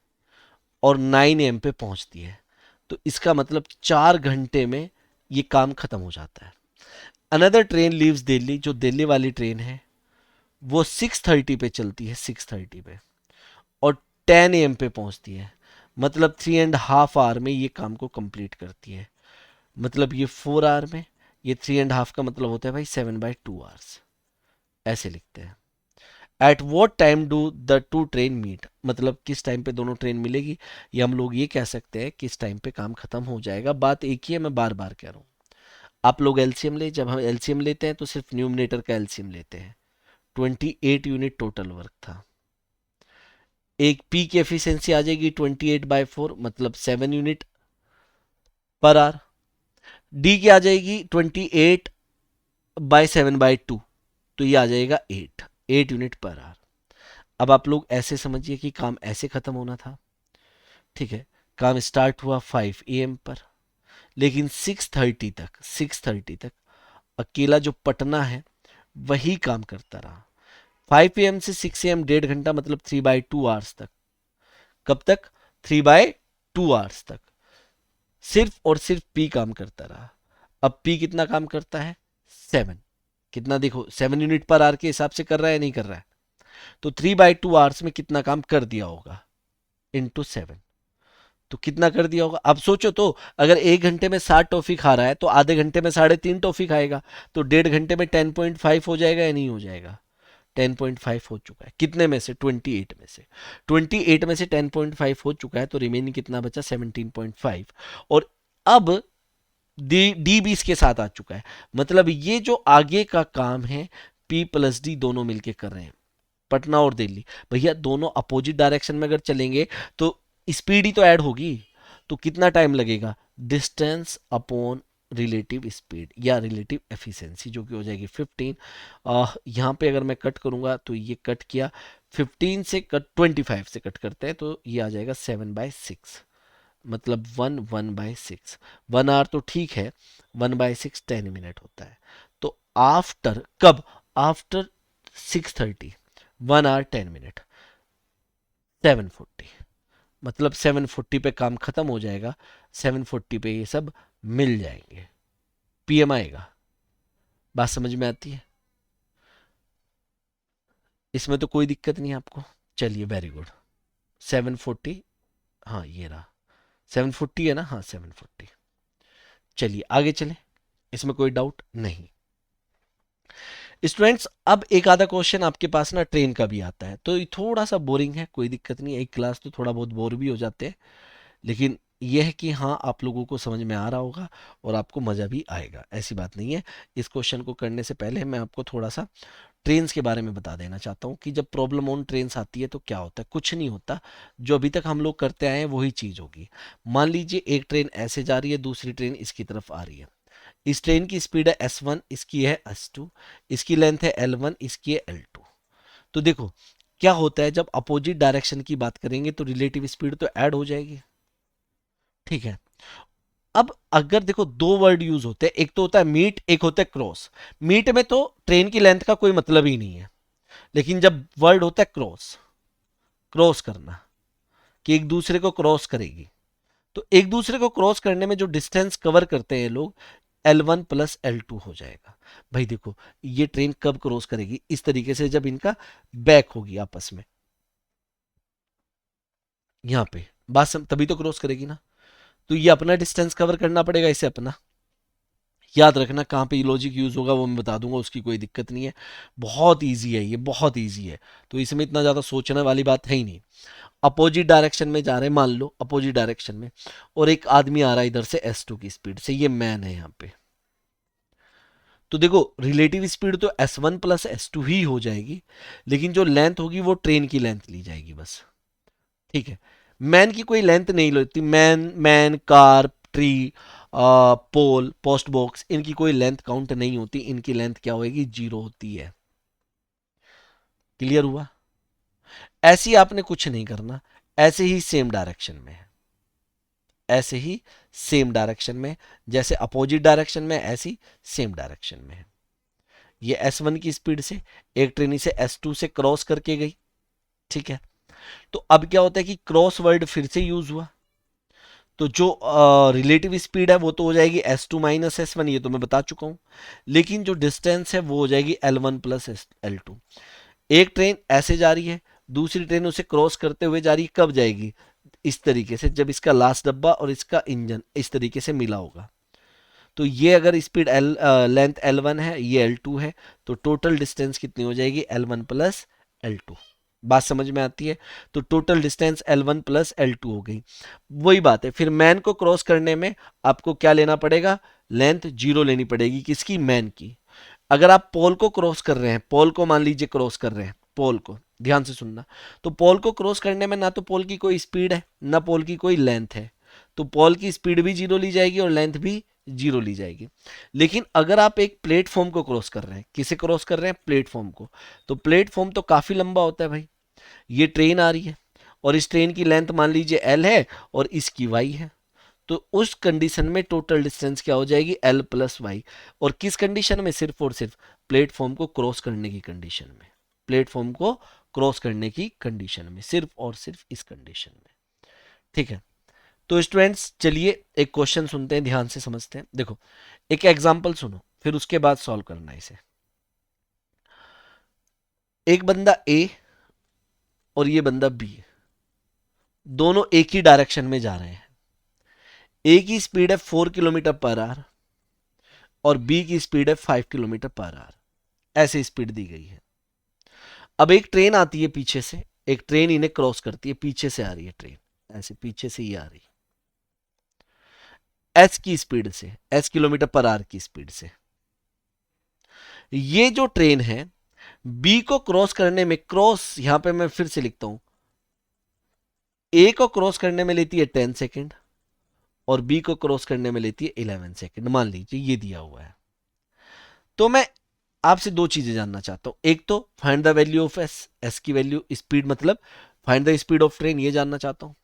और 9 AM पे पहुंचती है, तो इसका मतलब 4 घंटे में ये काम खत्म हो जाता है। अनदर ट्रेन लीव्स दिल्ली, जो दिल्ली वाली ट्रेन है वो 6:30 पे चलती है, 6:30 पे, और 10 AM पे पहुंचती है, मतलब 3.5 आवर में ये काम को कंप्लीट करती है। मतलब ये 4 आवर में, ये 3.5 का मतलब होता है भाई 7/2 आवर्स, ऐसे लिखते हैं। At what time do the two train meet, मतलब किस टाइम पे दोनों ट्रेन मिलेगी, ये हम लोग ये कह सकते हैं किस टाइम पे काम खत्म हो जाएगा। बात एक ही है, मैं बार बार कह रहा हूँ। आप लोग एलसीएम ले, जब हम एलसीएम लेते हैं तो सिर्फ न्यूमरेटर का एलसीएम लेते हैं। 28 यूनिट टोटल वर्क था। एक पी की एफिशिएंसी आ जाएगी 28/4, मतलब 7 यूनिट पर आवर। डी की आ जाएगी 28/7/2, तो ये आ जाएगा 8 यूनिट पर आवर। अब आप लोग ऐसे समझिए कि काम ऐसे खत्म होना था, ठीक है। काम स्टार्ट हुआ 5 AM पर, लेकिन 6:30 तक अकेला जो पटना है वही काम करता रहा। 5 AM से 6 AM 1.5 घंटा, मतलब 3/2 आवर्स तक। कब तक? 3/2 आवर्स तक सिर्फ और सिर्फ पी काम करता रहा। अब पी कितना काम करता है? 7। कितना देखो, 7 यूनिट पर आवर के हिसाब से कर रहा है, नहीं कर रहा है? तो 3/2 आवर्स में कितना काम कर दिया होगा? इंटू 7। तो कितना कर दिया होगा? अब सोचो तो, अगर 1 घंटे में 7 टॉफी खा रहा है तो आधे घंटे में 3.5 टॉफी खाएगा, तो 1.5 घंटे में 10.5 हो जाएगा या नहीं हो जाएगा? 10.5 हो चुका है। कितने में से? 28 में से। 28 में से 10.5 हो चुका है, तो रिमेनिंग कितना बचा? 17.5। और अब डी भी इसके साथ आ चुका है। मतलब ये जो आगे का काम है, पी प्लस डी दोनों मिलके कर रहे हैं, पटना और दिल्ली। भैया दोनों अपोजिट डायरेक्शन में अगर चलेंगे तो स्पीड ही तो ऐड होगी, तो कितना टाइम लगेगा? डिस्टेंस अपॉन रिलेटिव स्पीड या रिलेटिव एफिशिएंसी, जो कि हो जाएगी 15। यहाँ पे अगर मैं कट करूंगा तो ये कट किया, 15 से कट 25 से कट करते हैं तो ये आ जाएगा 7/6, मतलब 1/6। 1 आवर तो ठीक है, 1/6 10 मिनट होता है। तो आफ्टर कब? आफ्टर 6:30, 1 आवर 10 मिनट, 740, मतलब 740 पे काम खत्म हो जाएगा। 740 पे ये सब मिल जाएंगे, पीएम आएगा। बात समझ में आती है? इसमें तो कोई दिक्कत नहीं है आपको? चलिए वेरी गुड। 740, हाँ ये रहा 740 है ना, हाँ 740। चलिए आगे चले, इसमें कोई डाउट नहीं। स्टूडेंट्स अब एक आधा क्वेश्चन आपके पास ना ट्रेन का भी आता है, तो ये थोड़ा सा बोरिंग है, कोई दिक्कत नहीं है, एक क्लास तो थोड़ा बहुत बोर भी हो जाते हैं, लेकिन यह है कि हाँ आप लोगों को समझ में आ रहा होगा और आपको मज़ा भी आएगा, ऐसी बात नहीं है। इस क्वेश्चन को करने से पहले मैं आपको थोड़ा सा ट्रेन्स के बारे में बता देना चाहता हूँ कि जब प्रॉब्लम ऑन ट्रेन्स आती है तो क्या होता है। कुछ नहीं होता, जो अभी तक हम लोग करते आए हैं वही चीज़ होगी। मान लीजिए एक ट्रेन ऐसे जा रही है, दूसरी ट्रेन इसकी तरफ आ रही है। इस ट्रेन की स्पीड है S1, इसकी है S2, इसकी लेंथ है L1, इसकी है L2। तो देखो क्या होता है, जब अपोजिट डायरेक्शन की बात करेंगे तो रिलेटिव स्पीड तो ऐड हो जाएगी, ठीक है। अब अगर देखो दो वर्ड यूज होते हैं, एक तो होता है मीट, एक होता है क्रॉस। मीट में तो ट्रेन की लेंथ का कोई मतलब ही नहीं है, लेकिन जब वर्ड होता है क्रॉस, क्रॉस करना, कि एक दूसरे को क्रॉस करेगी, तो एक दूसरे को क्रॉस करने में जो डिस्टेंस कवर करते हैं लोग, L1 प्लस L2 हो जाएगा। भाई देखो ये ट्रेन कब क्रॉस करेगी? इस तरीके से, जब इनका बैक होगी आपस में, यहां पे तभी तो क्रॉस करेगी ना। तो ये अपना डिस्टेंस कवर करना पड़ेगा इसे अपना। याद रखना कहाँ पे लॉजिक यूज होगा वो मैं बता दूंगा, उसकी कोई दिक्कत नहीं है, बहुत इजी है ये, बहुत इजी है, तो इसमें इतना ज़्यादा सोचने वाली बात है ही नहीं। अपोजिट डायरेक्शन में जा रहे हैं, मान लो अपोजिट डायरेक्शन में, और एक आदमी आ रहा है इधर से S2 की स्पीड से, ये मैन है यहाँ पे। तो देखो रिलेटिव स्पीड तो S1 प्लस S2 ही हो जाएगी, लेकिन जो लेंथ होगी वो ट्रेन की लेंथ ली जाएगी बस, ठीक है। मैन की कोई लेंथ नहीं लेती, मैन मैन कार ट्री पोल पोस्ट बॉक्स, इनकी कोई लेंथ काउंट नहीं होती, इनकी लेंथ क्या होगी? 0 होती है। क्लियर हुआ? ऐसे ही आपने कुछ नहीं करना, ऐसे ही सेम डायरेक्शन में, ऐसे ही सेम डायरेक्शन में, जैसे अपोजिट डायरेक्शन में ऐसी सेम डायरेक्शन में है। ये S1 की स्पीड से एक ट्रेन इसे S2 से क्रॉस करके गई, ठीक है। तो अब क्या होता है कि क्रॉस वर्ड फिर से यूज हुआ, तो जो रिलेटिव स्पीड है वो तो हो जाएगी S2 माइनस S1, ये तो मैं बता चुका हूं, लेकिन जो डिस्टेंस है वो हो जाएगी L1 प्लस L2। एक ट्रेन ऐसे जा रही है, दूसरी ट्रेन उसे क्रॉस करते हुए जा रही है, कब जाएगी? इस तरीके से, जब इसका लास्ट डब्बा और इसका इंजन इस तरीके से मिला होगा। तो ये अगर स्पीड लेंथ L1 है, ये L2 है, तो टोटल डिस्टेंस कितनी हो जाएगी? L1 plus L2। बात समझ में आती है? तो total distance L1 plus L2 हो गई। वही बात है, फिर मैन को क्रॉस करने में आपको क्या लेना पड़ेगा? लेंथ 0 लेनी पड़ेगी, किसकी? मैन की। अगर आप पोल को क्रॉस कर रहे हैं, पोल को मान लीजिए क्रॉस कर रहे हैं, पोल को ध्यान से सुनना, तो पोल को क्रॉस करने में ना तो पोल की कोई स्पीड है, ना पोल की कोई लेंथ है, तो पोल की स्पीड भी 0 ली जाएगी और लेंथ भी 0 ली जाएगी। लेकिन अगर आप एक प्लेटफॉर्म को क्रॉस कर रहे हैं, किसे क्रॉस कर रहे हैं? प्लेटफॉर्म को, तो प्लेटफॉर्म तो काफी लंबा होता है भाई, ये ट्रेन आ रही है और इस ट्रेन की लेंथ मान लीजिए एल है और इसकी वाई है, तो उस कंडीशन में टोटल डिस्टेंस क्या हो जाएगी, एल प्लस वाई। और किस कंडीशन में, सिर्फ और सिर्फ प्लेटफॉर्म को क्रॉस करने की कंडीशन में, प्लेटफॉर्म को क्रॉस करने की कंडीशन में, सिर्फ और सिर्फ इस कंडीशन में। ठीक है, तो स्टूडेंट्स चलिए एक क्वेश्चन सुनते हैं, ध्यान से समझते हैं। देखो एक एग्जांपल सुनो, फिर उसके बाद सॉल्व करना है इसे। एक बंदा ए और ये बंदा बी, दोनों एक ही डायरेक्शन में जा रहे हैं। ए की स्पीड है 4 किलोमीटर पर आवर और बी की स्पीड है 5 किलोमीटर पर आवर, ऐसे स्पीड दी गई है। अब एक ट्रेन आती है पीछे से, एक ट्रेन इन्हें क्रॉस करती है, पीछे से आ रही है ट्रेन, ऐसे पीछे से ही आ रही है, एस की स्पीड से, एस किलोमीटर पर आवर की स्पीड से। ये जो ट्रेन है बी को क्रॉस करने में, क्रॉस यहां पे मैं फिर से लिखता हूं, ए को क्रॉस करने में लेती है 10 सेकेंड और बी को क्रॉस करने में लेती है 11 सेकेंड, मान लीजिए ये दिया हुआ है। तो मैं आपसे दो चीजें जानना चाहता हूं, एक तो find the value of S, S की वैल्यू, स्पीड मतलब find the speed of train, ये जानना चाहता हूं,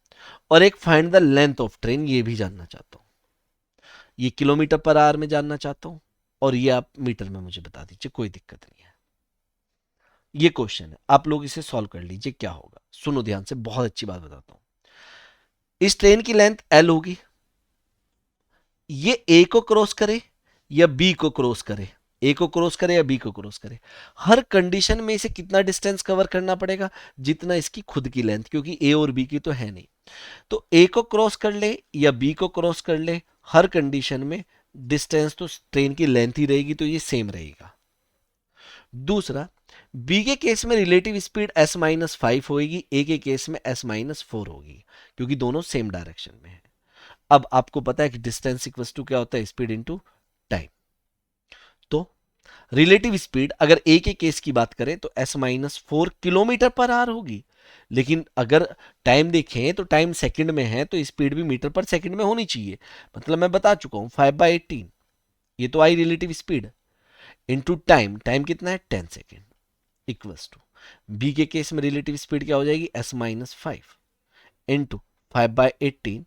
और एक find the length of train, ये भी जानना चाहता हूं। ये किलोमीटर पर आवर में जानना चाहता हूं और ये आप मीटर में मुझे बता दीजिए, कोई दिक्कत नहीं है। ये क्वेश्चन है, आप लोग इसे सॉल्व कर लीजिए क्या होगा। सुनो ध्यान से, बहुत अच्छी बात बताता हूं। इस ट्रेन की लेंथ एल होगी, ये ए को क्रॉस करे या बी को क्रॉस करे, ए को क्रॉस करे या बी को क्रॉस करे, हर कंडीशन में इसे कितना डिस्टेंस कवर करना पड़ेगा, जितना इसकी खुद की लेंथ, क्योंकि ए और बी की तो है नहीं। तो ए को क्रॉस कर ले या बी को क्रॉस कर ले, हर कंडीशन में डिस्टेंस तो ट्रेन की लेंथ ही रहेगी, तो ये सेम रहेगा। दूसरा, बी के केस में रिलेटिव स्पीड s-5 होगी, ए के केस में s-4 होगी, क्योंकि दोनों सेम डायरेक्शन में है। अब आपको पता है कि डिस्टेंस इक्वल्स टू क्या होता है, स्पीड इनटू टाइम। तो रिलेटिव स्पीड अगर ए के केस की बात करें तो s-4 किलोमीटर पर आवर होगी, लेकिन अगर टाइम देखें तो टाइम सेकंड में है, तो स्पीड भी मीटर पर सेकंड में होनी चाहिए। मतलब मैं बता चुका हूं 5/18, ये तो आई relative speed into time, time कितना है 10 सेकेंड, इक्वल्स टू बी के केस में रिलेटिव स्पीड क्या हो जाएगी, s-5 इंटू 5/18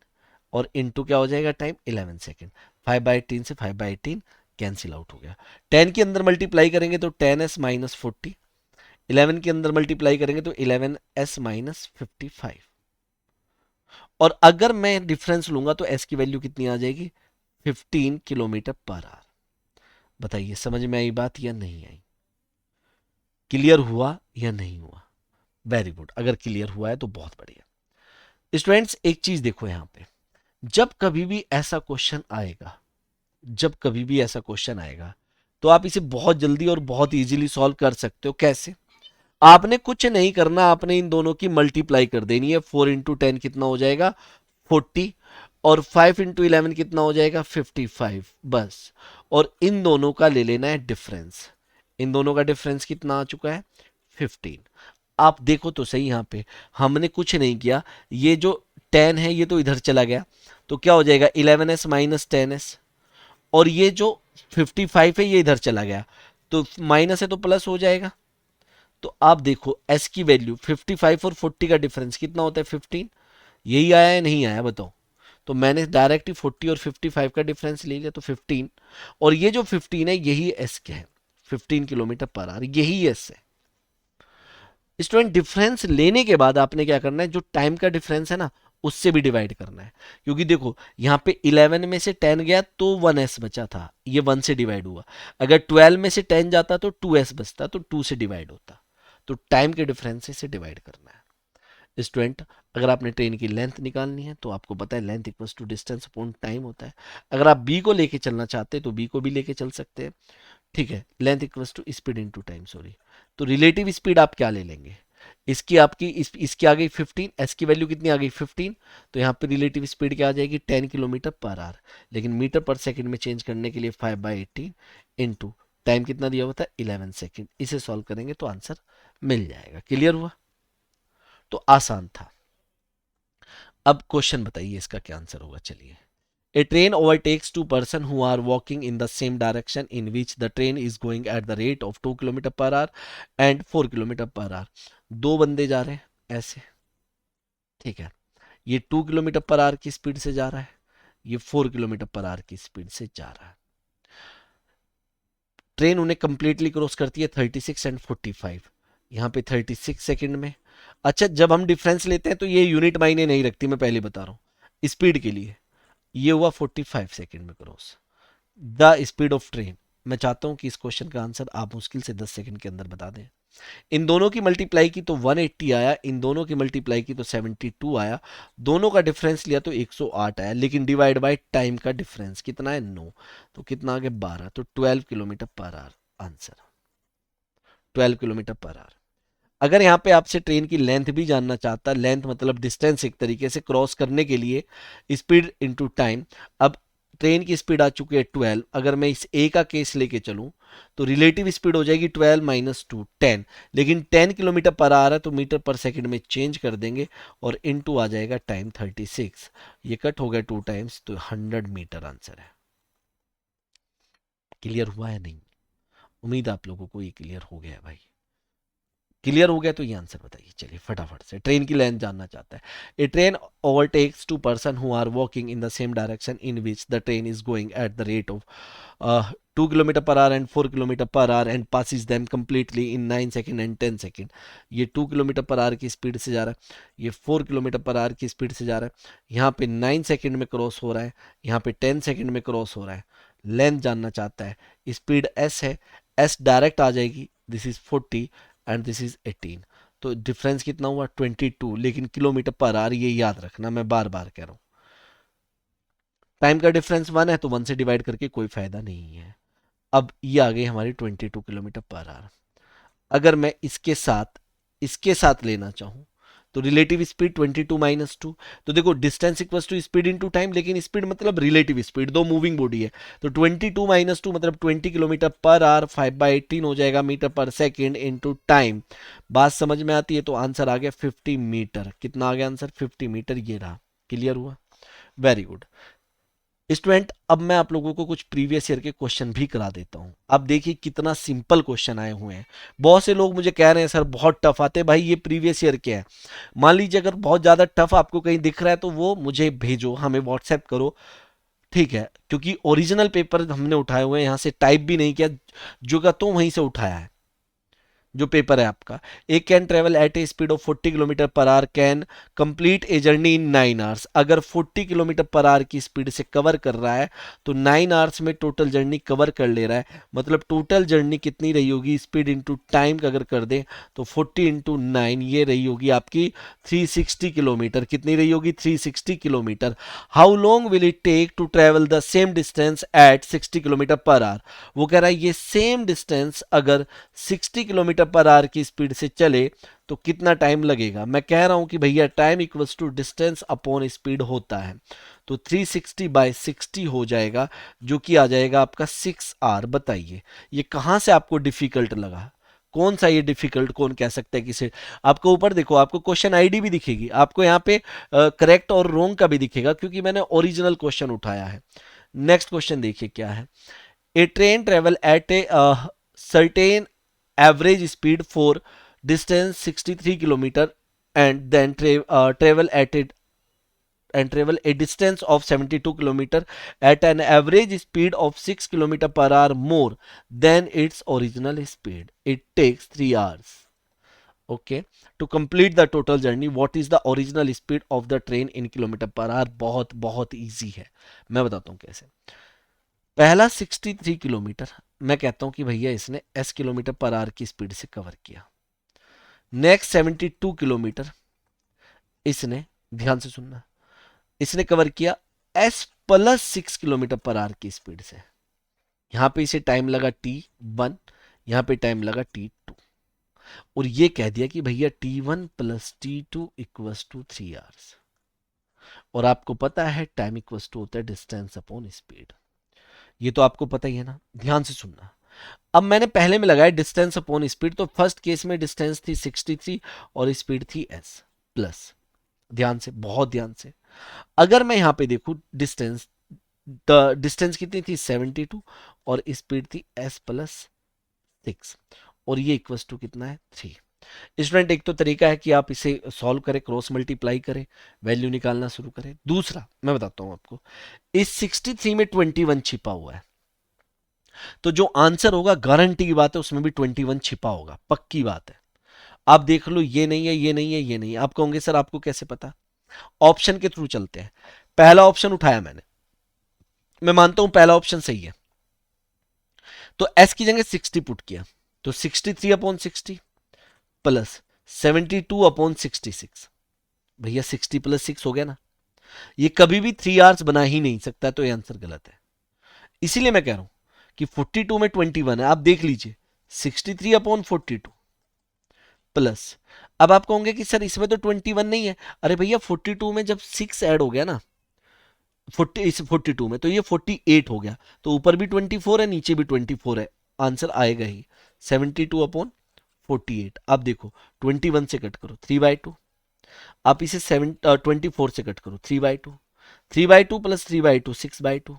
और इंटू क्या हो जाएगा टाइम 11 सेकेंड। 5/18 से 5/18 कैंसिल आउट हो गया, 10 के अंदर मल्टीप्लाई करेंगे तो 10s-40, 11 के अंदर मल्टीप्लाई करेंगे तो 11s-55, और अगर मैं डिफरेंस लूंगा तो s की वैल्यू कितनी आ जाएगी, 15 किलोमीटर पर आवर। बताइए समझ में आई बात या नहीं आई, क्लियर हुआ या नहीं हुआ? वेरी गुड, अगर क्लियर हुआ है तो बहुत बढ़िया। स्टूडेंट्स एक चीज देखो यहां पे, जब कभी भी ऐसा क्वेश्चन आएगा, जब कभी भी ऐसा क्वेश्चन आएगा तो आप इसे बहुत जल्दी और बहुत इजीली सॉल्व कर सकते हो। कैसे? आपने कुछ नहीं करना, आपने इन दोनों की मल्टीप्लाई कर देनी है। 4 × 10 कितना हो जाएगा, 40, और 5 × 11 कितना हो जाएगा, 55, बस। और इन दोनों का ले लेना है डिफरेंस, इन दोनों का डिफरेंस कितना आ चुका है, 15। आप देखो तो सही, यहां पे हमने कुछ नहीं किया, ये जो 10 है ये तो इधर चला गया, तो क्या हो जाएगा 11s-10s, और ये जो 55 है ये इधर चला गया, तो माइनस है तो प्लस हो जाएगा। तो आप देखो s की वैल्यू 55 और 40 का डिफरेंस कितना होता है, 15। यही आया है नहीं आया बताओ? तो मैंने डायरेक्ट ही 40 और 55 का डिफरेंस ले लिया, तो 15, और ये जो 15 है यही s क्या है, 15 किलोमीटर पर आवर, यही s है। स्टूडेंट डिफरेंस लेने के बाद आपने क्या करना है, जो टाइम का डिफरेंस है ना उससे भी डिवाइड करना है, क्योंकि देखो यहाँ पे 11 में से 10 गया तो 1s बचा था, ये 1 से डिवाइड हुआ। अगर 12 में से 10 जाता तो 2s बचता, तो 2 से डिवाइड होता। तो टाइम के डिफरेंस से डिवाइड करना है। स्टूडेंट अगर आपने ट्रेन की लेंथ निकालनी है तो आपको पता है length equals to distance upon time होता है। अगर आप बी को लेके चलना चाहते हैं तो बी को भी लेके चल सकते हैं, ठीक है। Length equals to speed into time, sorry. तो रिलेटिव स्पीड आप क्या ले लेंगे, इसकी आपकी इसकी आ गई 15, एस की वैल्यू कितनी आ गई 15, तो यहाँ पे रिलेटिव स्पीड क्या आ जाएगी 10 किलोमीटर पर आवर, लेकिन मीटर पर सेकंड में चेंज करने के लिए 5/18 इंटू टाइम कितना दिया हुआ था 11 सेकंड। इसे सॉल्व करेंगे तो आंसर मिल जाएगा। क्लियर हुआ? तो आसान था। अब क्वेश्चन बताइए इसका क्या आंसर होगा। चलिए, a train overtakes two person who are walking in the same direction in which the train is going at the rate of 2 km/h and 4 km/h। दो बंदे जा रहे हैं, ऐसे, ठीक है। ये 2 किलोमीटर पर आवर की स्पीड से जा रहा है, ये 4 किलोमीटर पर आवर की स्पीड से जा रहा है। ट्रेन उन्हें कंप्लीटली क्रॉस करती है 36 एंड 45, यहाँ पे 36 सेकंड में। अच्छा, जब हम डिफरेंस लेते हैं तो ये यूनिट मायने नहीं रखती, मैं पहले बता रहा हूँ स्पीड के लिए। ये हुआ 45 सेकंड में cross, the speed of train. मैं चाहता हूं कि इस क्वेश्चन का आंसर आप मुश्किल से 10 सेकंड के अंदर बता दें। इन दोनों की मल्टीप्लाई की तो 180 आया, इन दोनों की मल्टीप्लाई की तो 72 आया, दोनों का डिफरेंस लिया तो 108 आया, लेकिन डिवाइड बाय टाइम का डिफरेंस कितना है 9, तो कितना आ गया 12, तो 12 kilometre per our answer, 12 kilometre per our. अगर यहाँ पे आपसे ट्रेन की लेंथ भी जानना चाहता, लेंथ मतलब डिस्टेंस एक तरीके से क्रॉस करने के लिए, स्पीड इनटू टाइम। अब ट्रेन की स्पीड आ चुकी है 12, अगर मैं इस ए का केस लेके चलूं तो रिलेटिव स्पीड हो जाएगी 12 माइनस 2 10, लेकिन 10 किलोमीटर पर आवर है तो मीटर पर सेकंड में चेंज कर देंगे और इनटू आ जाएगा टाइम 36, ये कट हो गया 2 टाइम्स तो 100 मीटर आंसर है। क्लियर हुआ है नहीं? उम्मीद आप लोगों को ये क्लियर हो गया है भाई। क्लियर हो गया तो ये आंसर बताइए, चलिए फटाफट से। ट्रेन की लेंथ जानना चाहता है। A train overtakes two person who are walking in the same direction in which the train is going at the rate of 2 kilometre per hour and 4 kilometre per hour and passes them completely in 9 second and 10 second. ये 2 kilometre per our की speed से जा रहा है, ये 4 kilometre per our की speed से जा रहा है, यहाँ पे 9 सेकेंड में क्रॉस हो रहा है, यहाँ पे 10 सेकेंड में क्रॉस हो रहा है। लेंथ जानना चाहता है, स्पीड एस है, एस डायरेक्ट आ जाएगी, this is 40 and this is 18, तो डिफरेंस कितना हुआ 22, लेकिन किलोमीटर पर आवर ये याद रखना, मैं बार बार कह रहा हूँ। टाइम का डिफरेंस 1 है तो 1 से डिवाइड करके कोई फायदा नहीं है। अब ये आ गई हमारी 22 किलोमीटर पर आवर। अगर मैं इसके साथ लेना चाहूँ तो रिलेटिव स्पीड 22 - 2, तो देखो distance equals to speed into time, लेकिन स्पीड मतलब रिलेटिव स्पीड, दो मूविंग बॉडी है, तो 22 - 2 मतलब 20 किलोमीटर पर आवर, 5/18 हो जाएगा मीटर पर सेकेंड इनटू टाइम। बात समझ में आती है? तो आंसर आ गया 50 मीटर। कितना आ गया आंसर? 50 मीटर, ये रहा। क्लियर हुआ? Very good student. अब मैं आप लोगों को कुछ प्रीवियस ईयर के क्वेश्चन भी करा देता हूं। अब देखिए कितना सिंपल क्वेश्चन आए हुए हैं। बहुत से लोग मुझे कह रहे हैं सर बहुत टफ आते हैं, भाई ये प्रीवियस ईयर के हैं। मान लीजिए अगर बहुत ज्यादा टफ आपको कहीं दिख रहा है तो वो मुझे भेजो, हमें व्हाट्सएप करो, ठीक है? क्योंकि ओरिजिनल पेपर हमने उठाए हुए हैं, यहाँ से टाइप भी नहीं किया, जो का तो वहीं से उठाया है। जो पेपर है आपका, एक can travel at a speed of 40 kilometre per our can complete a journey in 9 hours. अगर 40 किलोमीटर पर आवर की स्पीड से कवर कर रहा है तो 9 आवर्स में टोटल जर्नी कवर कर ले रहा है, मतलब टोटल जर्नी कितनी रही होगी स्पीड इंटू टाइम का अगर कर दें तो 40 × 9 ये रही होगी आपकी 360 किलोमीटर। कितनी रही होगी? 360 kilometre. How long will it take to travel the same distance at 60 kilometre per hour. वो कह रहा है ये सेम डिस्टेंस अगर 60 किलोमीटर पर आवर की स्पीड से चले तो कितना टाइम लगेगा। मैं कह रहा हूं कि भैया time equals to distance upon speed होता है, तो 360/60 हो जाएगा, जो कि आ जाएगा आपका 6 आवर। बताइए ये कहां से आपको डिफिकल्ट लगा? कौन सा ये डिफिकल्ट कौन कह सकता है किसे? आपको ऊपर देखो, आपको क्वेश्चन आईडी भी दिखेगी, आपको यहाँ पे करेक्ट और रोंग का भी दिखेगा, क्योंकि मैंने ओरिजिनल क्वेश्चन उठाया है। नेक्स्ट क्वेश्चन देखिए क्या है। A train travel at a certain average speed for distance 63 kilometer and then travel at it and travel a distance of 72 kilometer at an average speed of 6 kilometer per hour more than its original speed. It takes 3 hours. Okay, to complete the total journey, what is the original speed of the train in kilometer per hour? बहुत बहुत easy है, मैं बताता हूँ कैसे। पहला 63 kilometre, मैं कहता हूं कि भैया इसने s किलोमीटर पर आवर की स्पीड से कवर किया। नेक्स्ट 72 किलोमीटर इसने, ध्यान से सुनना, इसने कवर किया s + 6 किलोमीटर पर आवर की स्पीड से। यहां पे इसे टाइम लगा t1, यहां पे टाइम लगा t2, और ये कह दिया कि भैया t1 + t2 = 3 आवर्स। और आपको पता है टाइम इक्वल्स टू होता है डिस्टेंस अपॉन स्पीड, ये तो आपको पता ही है ना। ध्यान से सुनना, अब मैंने पहले में लगाया डिस्टेंस अपॉन स्पीड, तो फर्स्ट केस में डिस्टेंस थी 63 और स्पीड थी s प्लस। ध्यान से, बहुत ध्यान से, अगर मैं यहां पे देखूं डिस्टेंस, डिस्टेंस कितनी थी 72 और स्पीड थी s + 6, और ये इक्वल्स टू कितना है 3। स्टूडेंट एक तो तरीका है कि आप इसे सॉल्व करें, क्रॉस मल्टीप्लाई करें, वैल्यू निकालना शुरू करें। दूसरा मैं बताता हूं आपको, इस 63 में 21 छिपा हुआ है, तो जो आंसर होगा गारंटी की बात है उसमें भी 21 छिपा होगा, पक्की बात है। आप देख लो, ये नहीं है, ये नहीं है, ये नहीं है। आप कहोगे सर आपको कैसे पता? ऑप्शन के थ्रू चलते हैं। पहला ऑप्शन उठाया मैंने, मैं मानता हूं पहला ऑप्शन सही है, तो एस की जगह 60 पुट किया, तो 63/60 प्लस 72/66। भैया 60 + 6 हो गया ना, ये कभी भी 3 आवर्स बना ही नहीं सकता, तो ये आंसर गलत है। इसीलिए मैं कह रहा हूं कि 42 में 21 है, आप देख लीजिए 63/42 प्लस, अब आप कहोगे कि सर इसमें तो 21 नहीं है। अरे भैया 42 में जब 6 ऐड हो गया ना, 42 में, तो ये 48 हो गया, तो ऊपर भी 24 है, नीचे भी 24 है, आंसर आएगा ही 72/48। अब देखो 21 से कट करो 3/2, आप इसे 24 से कट करो 3/2, 3/2 प्लस 3/2 6/2,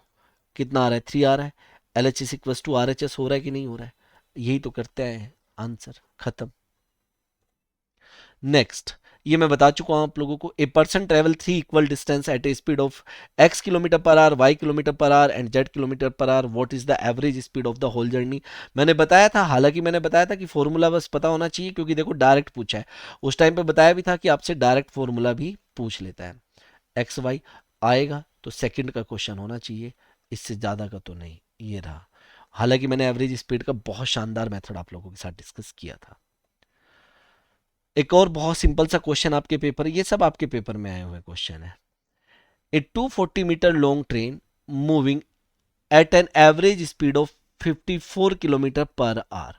कितना आ रहा है? 3 आ रहा है। L H S equals to R H S हो रहा है कि नहीं हो रहा है? यही तो करते हैं, आंसर खत्म। नेक्स्ट, ये मैं बता चुका हूं आप लोगों को, a person travel 3 equal distance at a speed of x km/h, y km/h and z km/h, what is the average speed of the whole journey. मैंने बताया था, हालांकि मैंने बताया था कि फॉर्मूला बस पता होना चाहिए, क्योंकि देखो डायरेक्ट पूछा है, उस टाइम पे बताया भी था कि आपसे डायरेक्ट फॉर्मूला भी पूछ लेता है। एक्स वाई आएगा तो सेकंड का क्वेश्चन होना चाहिए, इससे ज़्यादा का तो नहीं। ये रहा, हालांकि मैंने एवरेज स्पीड का बहुत शानदार मेथड आप लोगों के साथ डिस्कस किया था। एक और बहुत सिंपल सा क्वेश्चन आपके पेपर, ये सब आपके पेपर में आए हुए क्वेश्चन है। A 240 metre long train moving at an average speed of 54 kilometre per hour.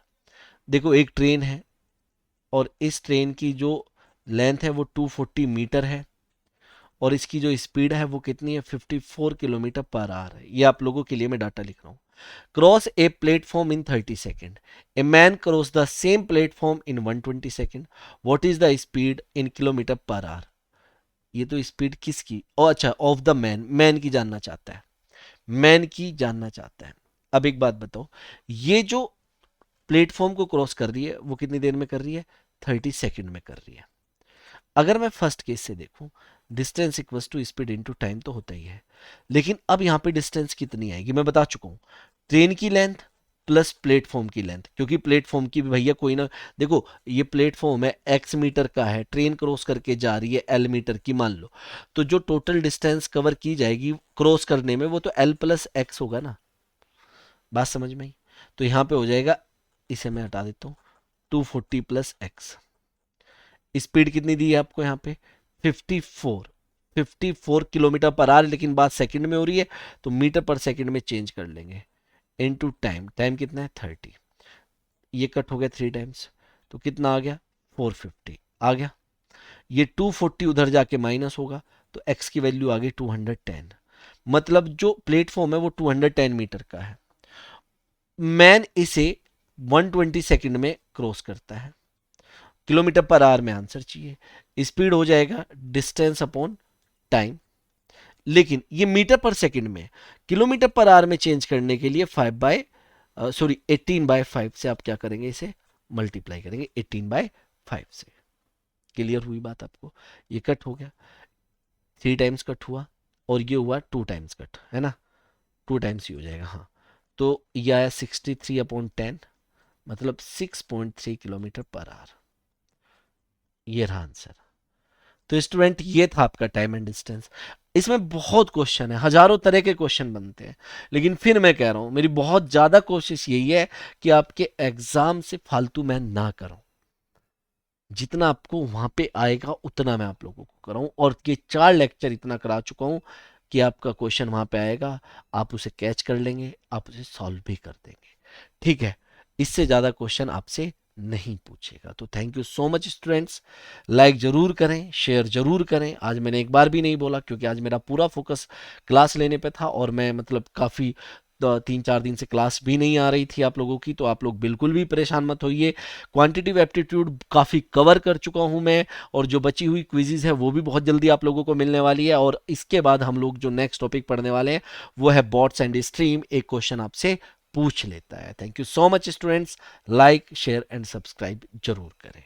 देखो एक ट्रेन है और इस ट्रेन की जो लेंथ है वो 240 मीटर है, और इसकी जो स्पीड है वो कितनी है? 54 किलोमीटर पर आवर है। ये आप लोगों के लिए मैं डाटा लिख रहा हूँ। Cross a platform in 30 second, a man cross the same platform in 120 second, what is the speed in kilometre per our. ये तो स्पीड किसकी? ओ अच्छा, ऑफ द मैन, मैन की जानना चाहता है, मैन की जानना चाहता है। अब एक बात बताओ, ये जो प्लेटफॉर्म को क्रॉस कर रही है वो कितनी देर में कर रही है? 30 सेकेंड में कर रही है। अगर मैं फर्स्ट केस से देखूं, distance equals to speed into time तो होता ही है, लेकिन अब यहां पे डिस्टेंस कितनी आएगी मैं बता चुका हूं, ट्रेन की लेंथ प्लस प्लेटफॉर्म की लेंथ, क्योंकि प्लेटफॉर्म की भी भैया कोई ना, देखो ये प्लेटफॉर्म है x मीटर का है, ट्रेन क्रॉस करके जा रही है l मीटर की मान लो, तो जो टोटल डिस्टेंस कवर की जाएगी क्रॉस करने में वो तो l + x होगा ना। बात समझ में आई? तो यहां पे हो जाएगा, इसे मैं हटा देता हूं, 240 + x। स्पीड कितनी दी है आपको यहाँ पे? 54 किलोमीटर पर आवर, लेकिन बात सेकंड में हो रही है तो मीटर पर सेकंड में चेंज कर लेंगे, इनटू टाइम, टाइम कितना है? 30। ये कट हो गया 3 टाइम्स, तो कितना आ गया? 450 आ गया। ये 240 उधर जाके माइनस होगा, तो x की वैल्यू आ गई 210, मतलब जो प्लेटफॉर्म है वो 210 मीटर का है। मैन इसे 120 सेकंड में क्रॉस करता है, किलोमीटर पर आवर में आंसर चाहिए, स्पीड हो जाएगा डिस्टेंस अपॉन टाइम, लेकिन ये मीटर पर सेकंड में, किलोमीटर पर आवर में चेंज करने के लिए 18/5 से आप क्या करेंगे? इसे मल्टीप्लाई करेंगे 18/5 से। क्लियर हुई बात आपको? ये कट हो गया, 3 टाइम्स कट हुआ, और ये हुआ 2 टाइम्स कट, है ना, 2 टाइम्स ही हो जाएगा। हाँ, तो ये आया 63/10, मतलब 6.3 किलोमीटर पर आवर। ये रहा आंसर। तो स्टूडेंट ये था आपका टाइम एंड डिस्टेंस। इसमें बहुत क्वेश्चन है, हजारों तरह के क्वेश्चन बनते हैं, लेकिन फिर मैं कह रहा हूं मेरी बहुत ज्यादा कोशिश यही है कि आपके एग्जाम से फालतू मैं ना करूं, जितना आपको वहां पे आएगा उतना मैं आप लोगों को कराऊं, और ये 4 लेक्चर इतना करा चुका हूं कि आपका क्वेश्चन वहां पे आएगा, आप उसे कैच कर लेंगे, आप उसे सॉल्व भी कर देंगे। ठीक है, इससे ज़्यादा क्वेश्चन आपसे नहीं पूछेगा। तो thank you so much students, like ज़रूर करें, शेयर ज़रूर करें। आज मैंने एक बार भी नहीं बोला, क्योंकि आज मेरा पूरा फोकस क्लास लेने पे था, और मैं मतलब काफ़ी 3-4 दिन से क्लास भी नहीं आ रही थी आप लोगों की, तो आप लोग बिल्कुल भी परेशान मत होइए। क्वांटिटिव एप्टीट्यूड काफ़ी कवर कर चुका हूं मैं, और जो बची हुई क्विज़ेज़ है वो भी बहुत जल्दी आप लोगों को मिलने वाली है, और इसके बाद हम लोग जो नेक्स्ट टॉपिक पढ़ने वाले हैं वो है बॉट्स एंड स्ट्रीम, एक क्वेश्चन आपसे पूछ लेता है। Thank you so much students, like share and subscribe जरूर करें।